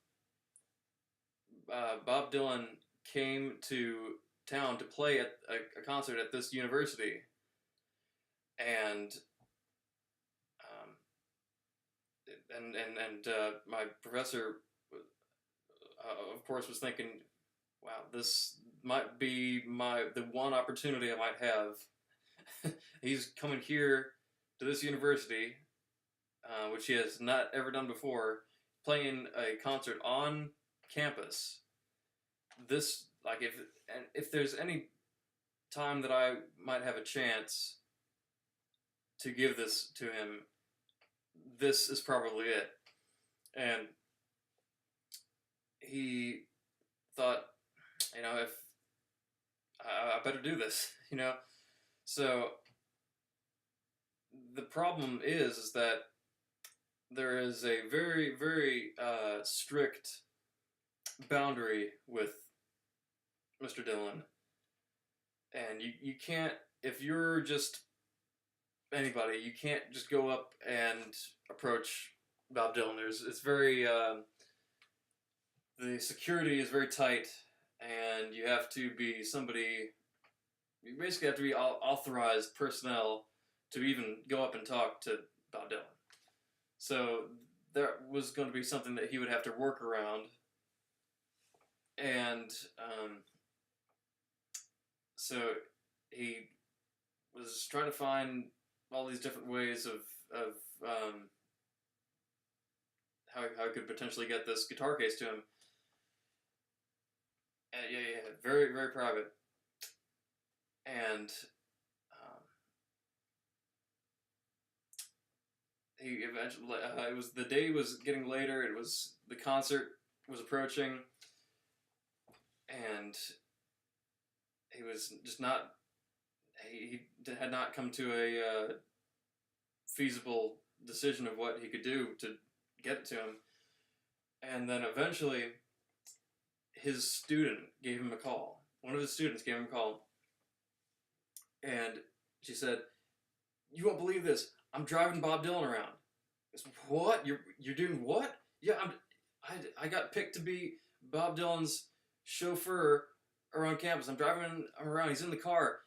Bob Dylan came to town to play at a concert at this university, and my professor, of course, was thinking, wow, this might be the one opportunity I might have. He's coming here to this university, which he has not ever done before, playing a concert on campus. This, like, if there's any time that I might have a chance to give this to him, this is probably it. And he thought, if I better do this, So the problem is that there is a very, very strict boundary with Mr. Dylan, and you can't, if you're just anybody, you can't just go up and approach Bob Dylan. It's very the security is very tight, and you have to be somebody. You basically have to be authorized personnel to even go up and talk to Bob Dylan. So that was going to be something that he would have to work around, and so he was trying to find all these different ways of how I could potentially get this guitar case to him. Very, very private. And he eventually, the day was getting later. The concert was approaching, and he was just not. He had not come to a feasible decision of what he could do to get it to him. And then eventually, his student gave him a call. One of his students gave him a call, and she said, "You won't believe this. I'm driving Bob Dylan around." I said, "What? You're doing what?" "Yeah, I got picked to be Bob Dylan's chauffeur around campus. I'm driving him around. He's in the car.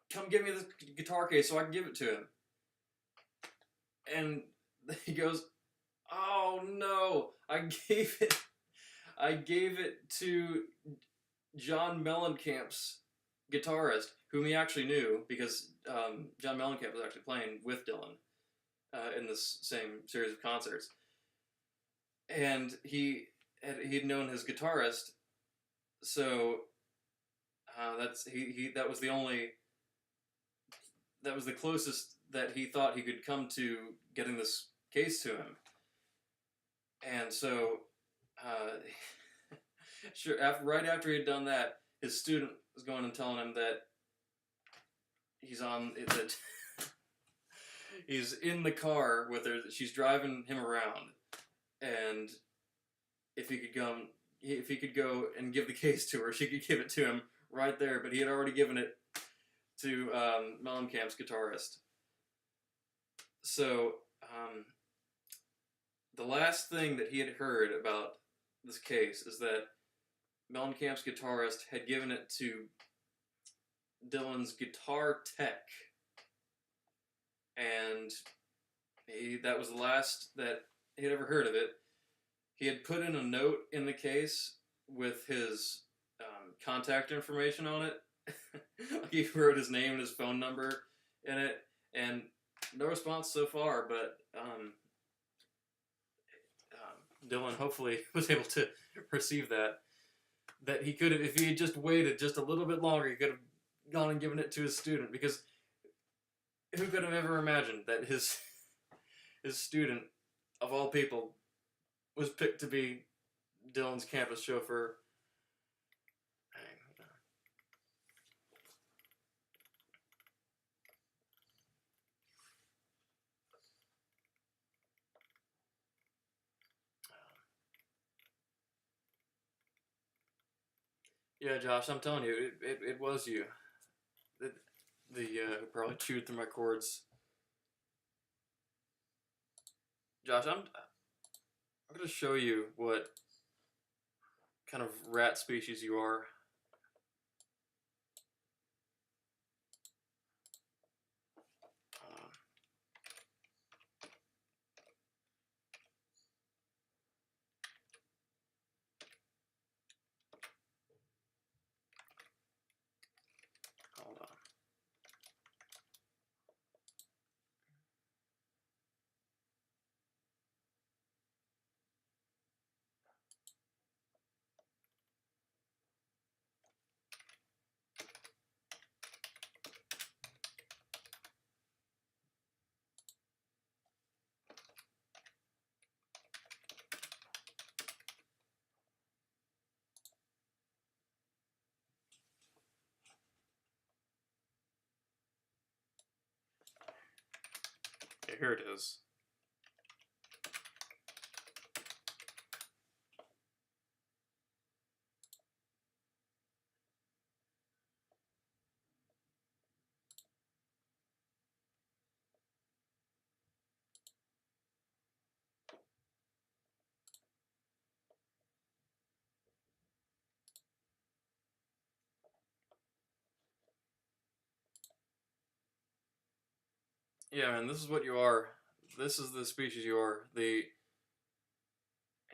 Come give me this guitar case so I can give it to him." And he goes, "Oh no, I gave it to John Mellencamp's guitarist, whom he actually knew, because John Mellencamp was actually playing with Dylan in this same series of concerts. And he had known his guitarist, so that was the closest that he thought he could come to getting this case to him. And so, right after he had done that, his student was going and telling him that he's in the car with her, that she's driving him around, and if he could go and give the case to her, she could give it to him right there. But he had already given it to Mellencamp's guitarist. So the last thing that he had heard about this case is that Mellencamp's guitarist had given it to Dylan's guitar tech, and that was the last that he had ever heard of it. He had put in a note in the case with his contact information on it. He wrote his name and his phone number in it, and no response so far, but Dylan hopefully was able to receive that. That he could have, if he had just waited just a little bit longer, he could have gone and given it to his student. Because who could have ever imagined that his student, of all people, was picked to be Dylan's campus chauffeur? Yeah, Josh, I'm telling you, it was you. Who probably chewed through my cords. Josh, I'm gonna show you what kind of rat species you are. Hold on. Okay, here it is. Yeah, man, this is what you are. This is the species you are. The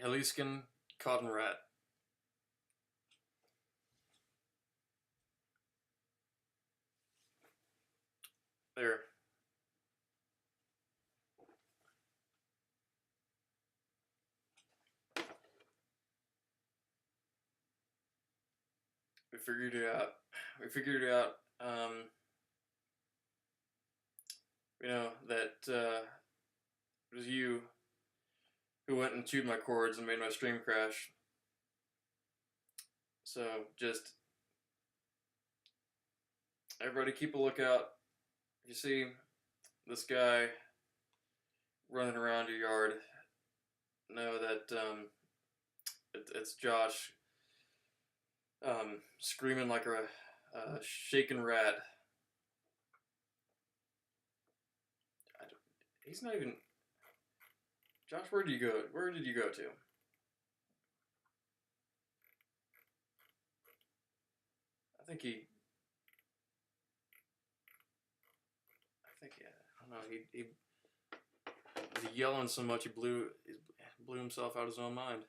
Haliscan cotton rat. There. We figured it out. We figured it out. You know, that it was you who went and chewed my cords and made my stream crash. So, just everybody keep a lookout. If you see this guy running around your yard, know that it's Josh screaming like a shaken rat. He's not even... Josh, where did you go? Where did you go to? I think he... I don't know, he was yelling so much he blew himself out of his own mind.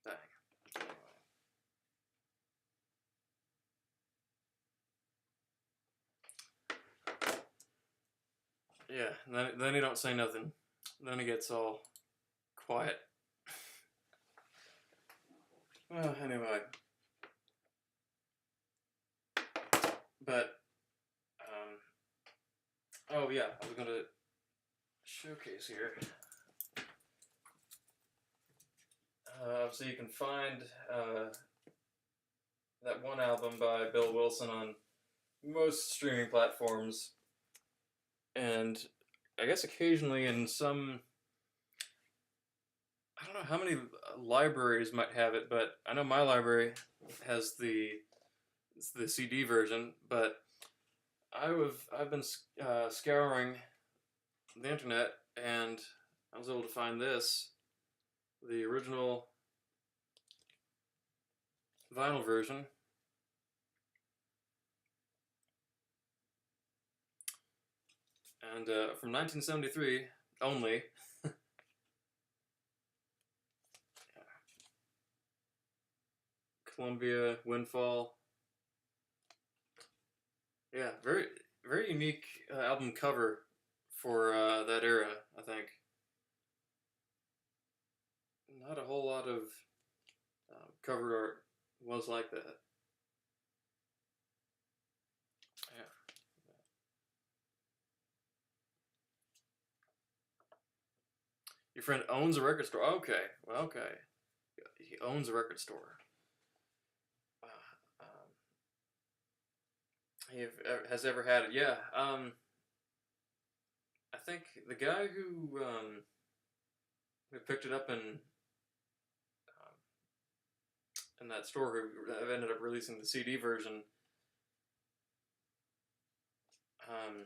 Dang. Yeah, then he don't say nothing. Then he gets all quiet. Well, anyway. But, oh yeah, I was gonna showcase here. So you can find that one album by Bill Wilson on most streaming platforms, and I guess occasionally in some... I don't know how many libraries might have it, but I know my library has the CD version. But I've been scouring the internet, and I was able to find this, the original vinyl version. And from 1973 only. Columbia, Windfall. Yeah, very unique album cover for that era, I think. Not a whole lot of cover art was like that. Yeah. Your friend owns a record store. Okay, well, okay. He owns a record store. He has ever had it. Yeah. I think the guy who picked it up in that store who ended up releasing the CD version. I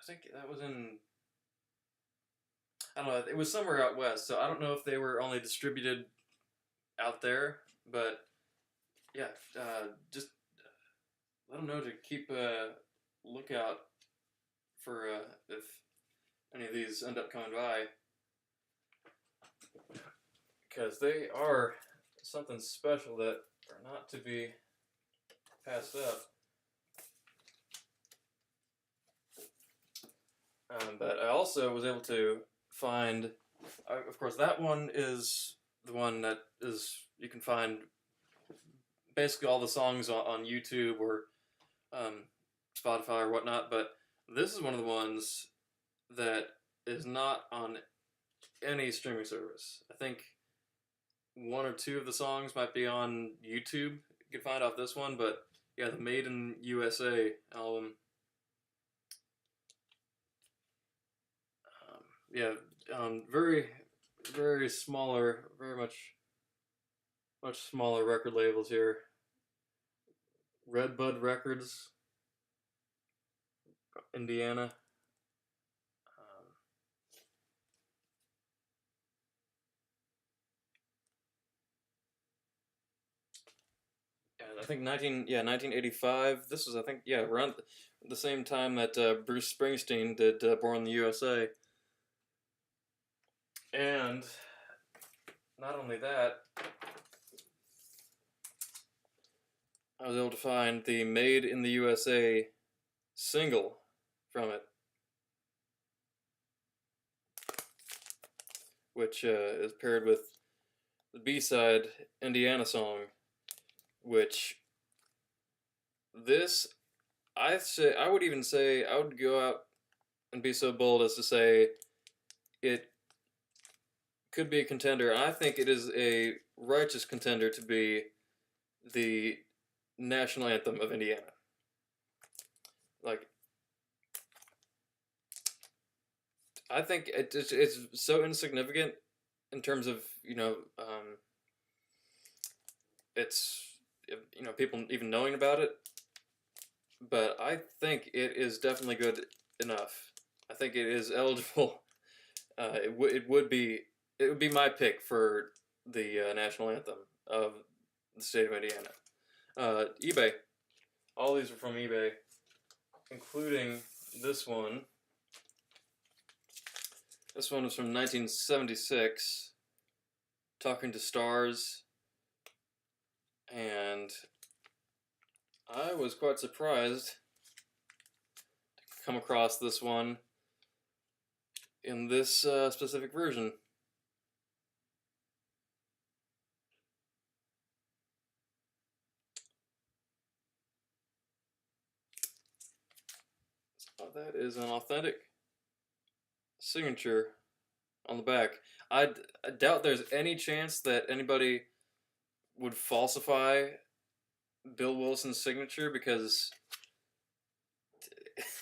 think that was in. I don't know. It was somewhere out west, so I don't know if they were only distributed out there, but yeah, just let them know to keep a lookout for if any of these end up coming by, because they are something special that are not to be passed up. But I also was able to find, of course, that one is the one that is, you can find basically all the songs on YouTube or Spotify or whatnot, but this is one of the ones that is not on any streaming service. I think one or two of the songs might be on YouTube. You can find off this one, but yeah, the Made in USA album. Yeah, very, very smaller, very much smaller record labels here. Redbud Records, Indiana. I think 1985. This was, I think, yeah, around the same time that Bruce Springsteen did "Born in the USA." And not only that, I was able to find the "Made in the USA" single from it, which is paired with the B-side "Indiana Song," which this, I would go out and be so bold as to say it could be a contender. I think it is a righteous contender to be the national anthem of Indiana. Like, I think it's so insignificant in terms of, it's, people even knowing about it, but I think it is definitely good enough. I think it is eligible. It would be my pick for the national anthem of the state of Indiana. eBay. All these are from eBay, including this one. This one is from 1976, Talking to Stars, and I was quite surprised to come across this one in this specific version. So that is an authentic signature on the back. I doubt there's any chance that anybody would falsify Bill Wilson's signature, because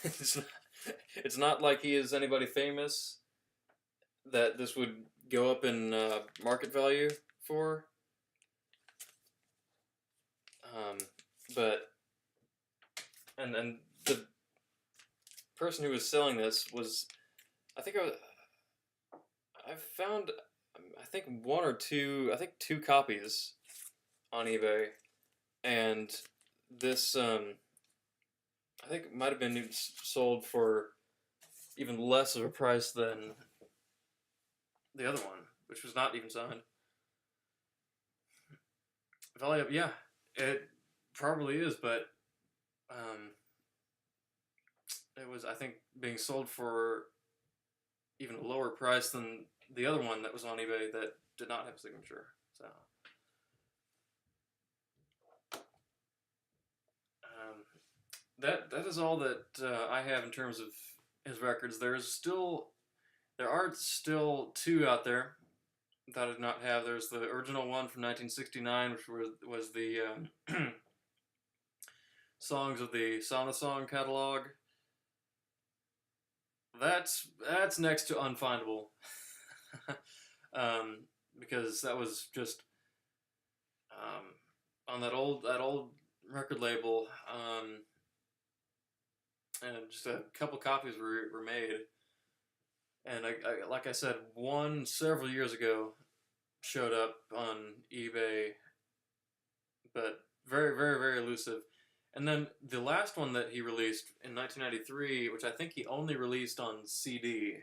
it's not like he is anybody famous that this would go up in market value for. But and the person who was selling this was, I found, I think two copies on eBay, and this I think it might have been sold for even less of a price than the other one, which was not even signed. Value, yeah, it probably is, but it was, I think, being sold for even a lower price than the other one that was on eBay that did not have a signature. So, that is all that I have in terms of his records. There are still two out there that I did not have. There's the original one from 1969, which was the songs of the Sauna Song catalog. That's next to unfindable, because that was just on that old record label, and just a couple copies were made. And I like I said, one several years ago showed up on eBay, but very, very, very elusive. And then the last one that he released in 1993, which I think he only released on CD,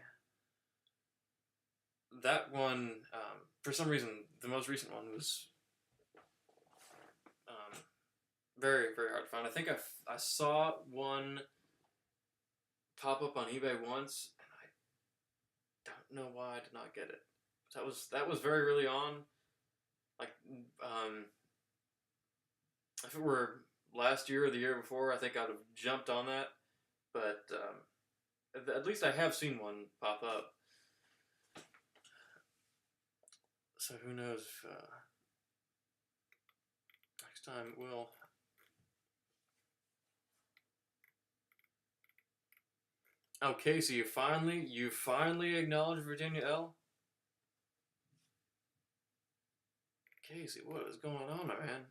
that one, for some reason, the most recent one was very, very hard to find. I think I saw one pop up on eBay once, and I don't know why I did not get it. That was very early on. Like, if it were last year or the year before, I think I'd have jumped on that. But at least I have seen one pop up. So who knows if next time it will. Oh, Casey, you finally acknowledged Virginia L? Casey, what is going on, man?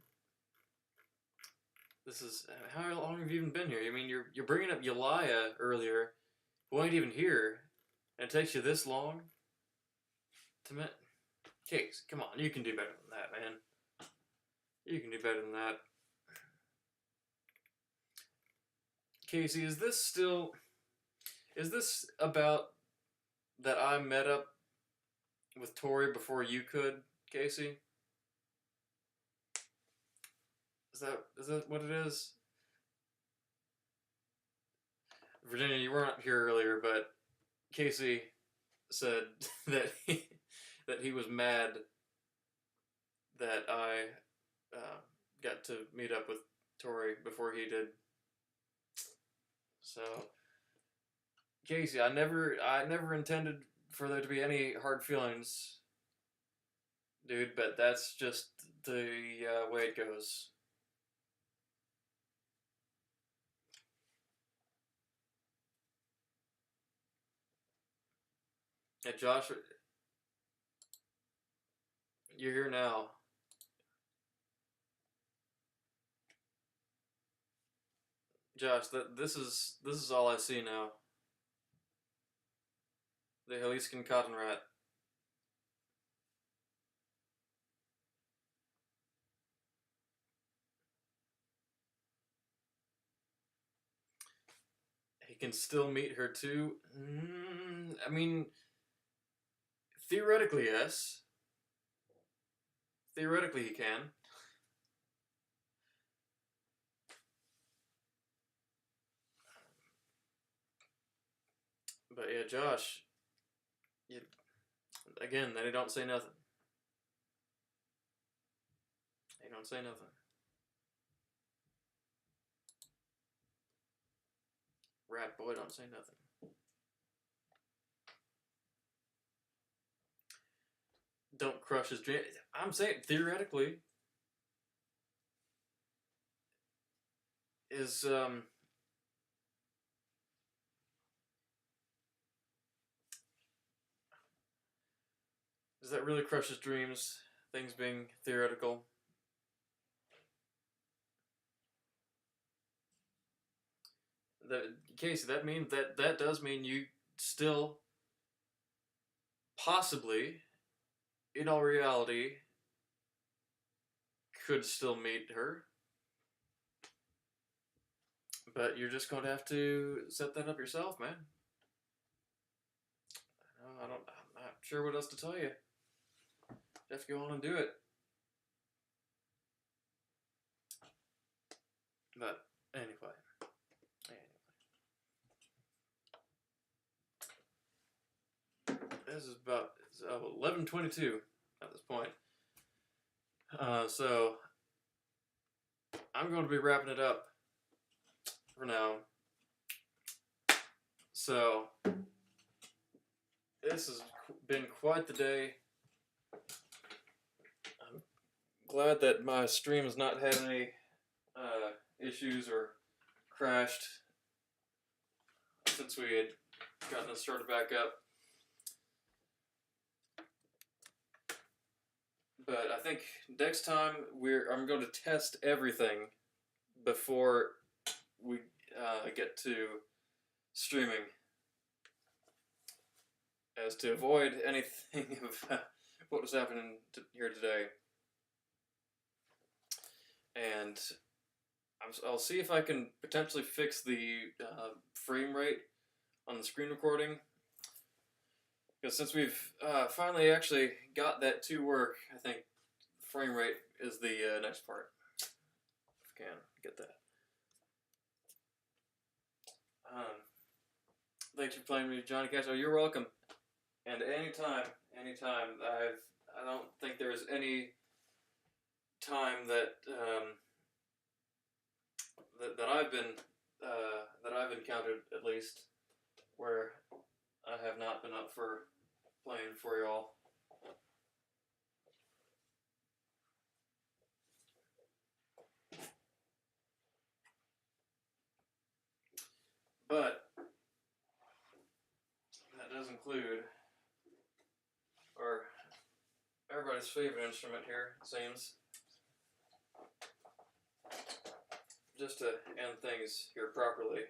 This is, how long have you even been here? I mean, you're bringing up Elia earlier, who ain't even here, and it takes you this long to met. Casey, come on, you can do better than that, man. You can do better than that. Casey, is this about that I met up with Tori before you could, Casey? Is that what it is? Virginia, you weren't here earlier, but Casey said that he was mad that I got to meet up with Tori before he did. So, Casey, I never intended for there to be any hard feelings, dude. But that's just the way it goes. Hey, Josh, you're here now. Josh, this is all I see now. The Jaliscan cotton rat. He can still meet her too. I mean, theoretically, yes. Theoretically, he can. But yeah, Josh, again, they don't say nothing. They don't say nothing. Rat boy don't say nothing. Don't crush his dream. I'm saying, theoretically, is, does that really crush his dreams? Things being theoretical? Casey, that does mean you still possibly, in all reality, could still meet her. But you're just going to have to set that up yourself, man. I'm not sure what else to tell you. You have to go on and do it. But anyway. This is about 11:22 at this point. So I'm going to be wrapping it up for now. So this has been quite the day. I'm glad that my stream has not had any issues or crashed since we had gotten it started back up. But I think next time I'm going to test everything before we get to streaming, as to avoid anything of what was happening here today. And I'll see if I can potentially fix the frame rate on the screen recording. Because since we've finally actually got that to work, I think frame rate is the next part. If I can get that. Thanks for playing with Johnny Cash. Oh, you're welcome. And anytime. I don't think there's any time that that I've encountered, at least, where I have not been up for playing for y'all. But that does include everybody's favorite instrument here, it seems. Just to end things here properly.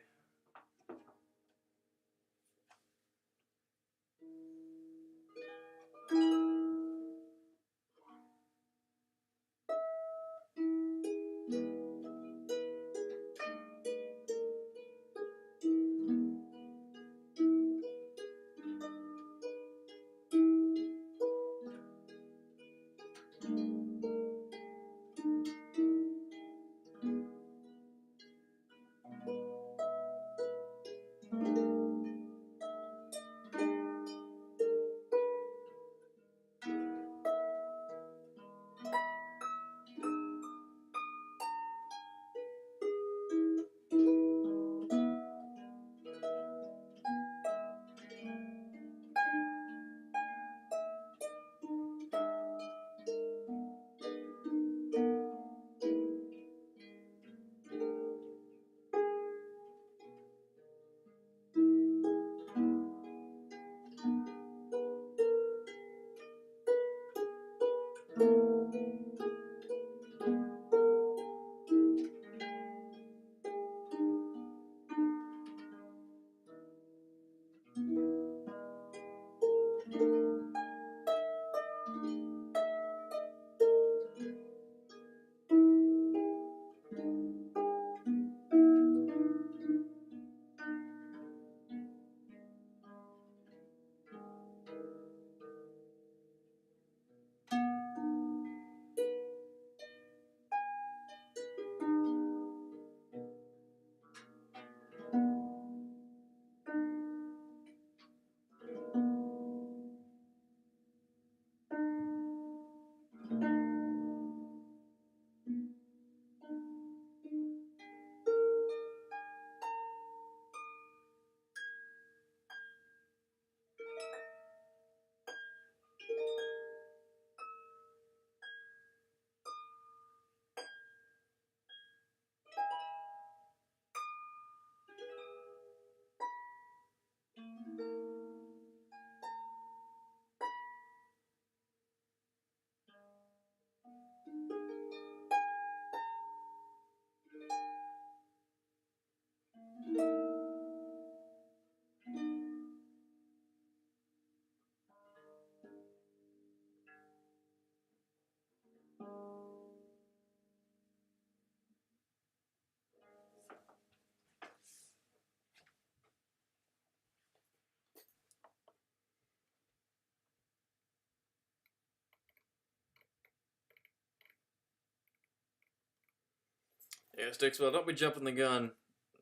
Yeah, Sticks. Well, don't be jumping the gun.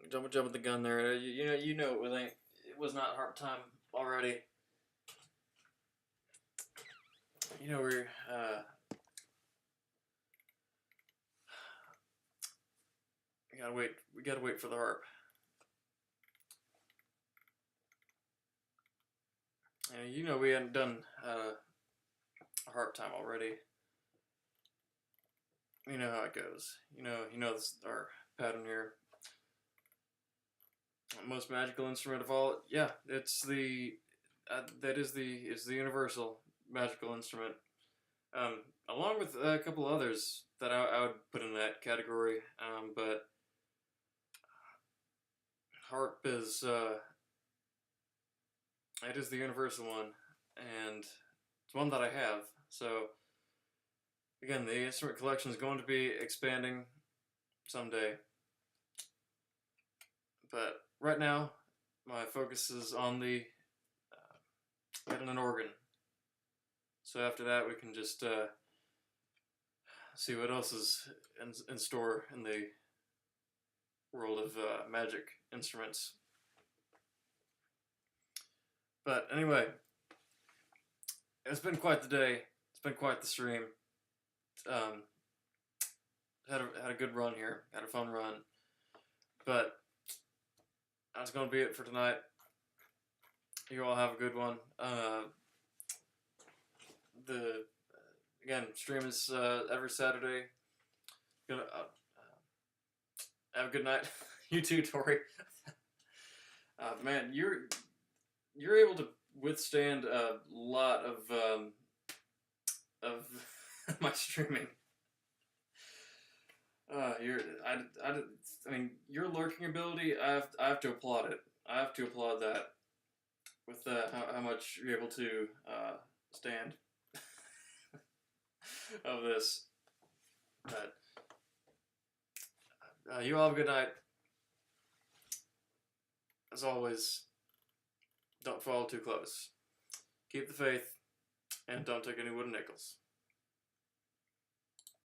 Don't be jumping the gun there. You know it was not harp time already. You know we're we gotta wait. We gotta wait for the harp. You know we hadn't done a harp time already. You know how it goes. You know this, our pattern here. Most magical instrument of all. Yeah, it's the it's the universal magical instrument. Along with a couple others that I would put in that category. But harp is it is the universal one, and it's one that I have. So again, the instrument collection is going to be expanding someday. But right now, my focus is on the getting an organ. So after that, we can just see what else is in store in the world of magic instruments. But anyway, it's been quite the day. It's been quite the stream. Had a good run here. Had a fun run. But that's going to be it for tonight. You all have a good one. Again, stream is every Saturday. Gonna have a good night. You too, Tori. Man, you're able to withstand a lot of my streaming. I mean, your lurking ability, I have to applaud it. I have to applaud that with how much you're able to stand of this. But you all have a good night. As always, don't fall too close. Keep the faith, and don't take any wooden nickels.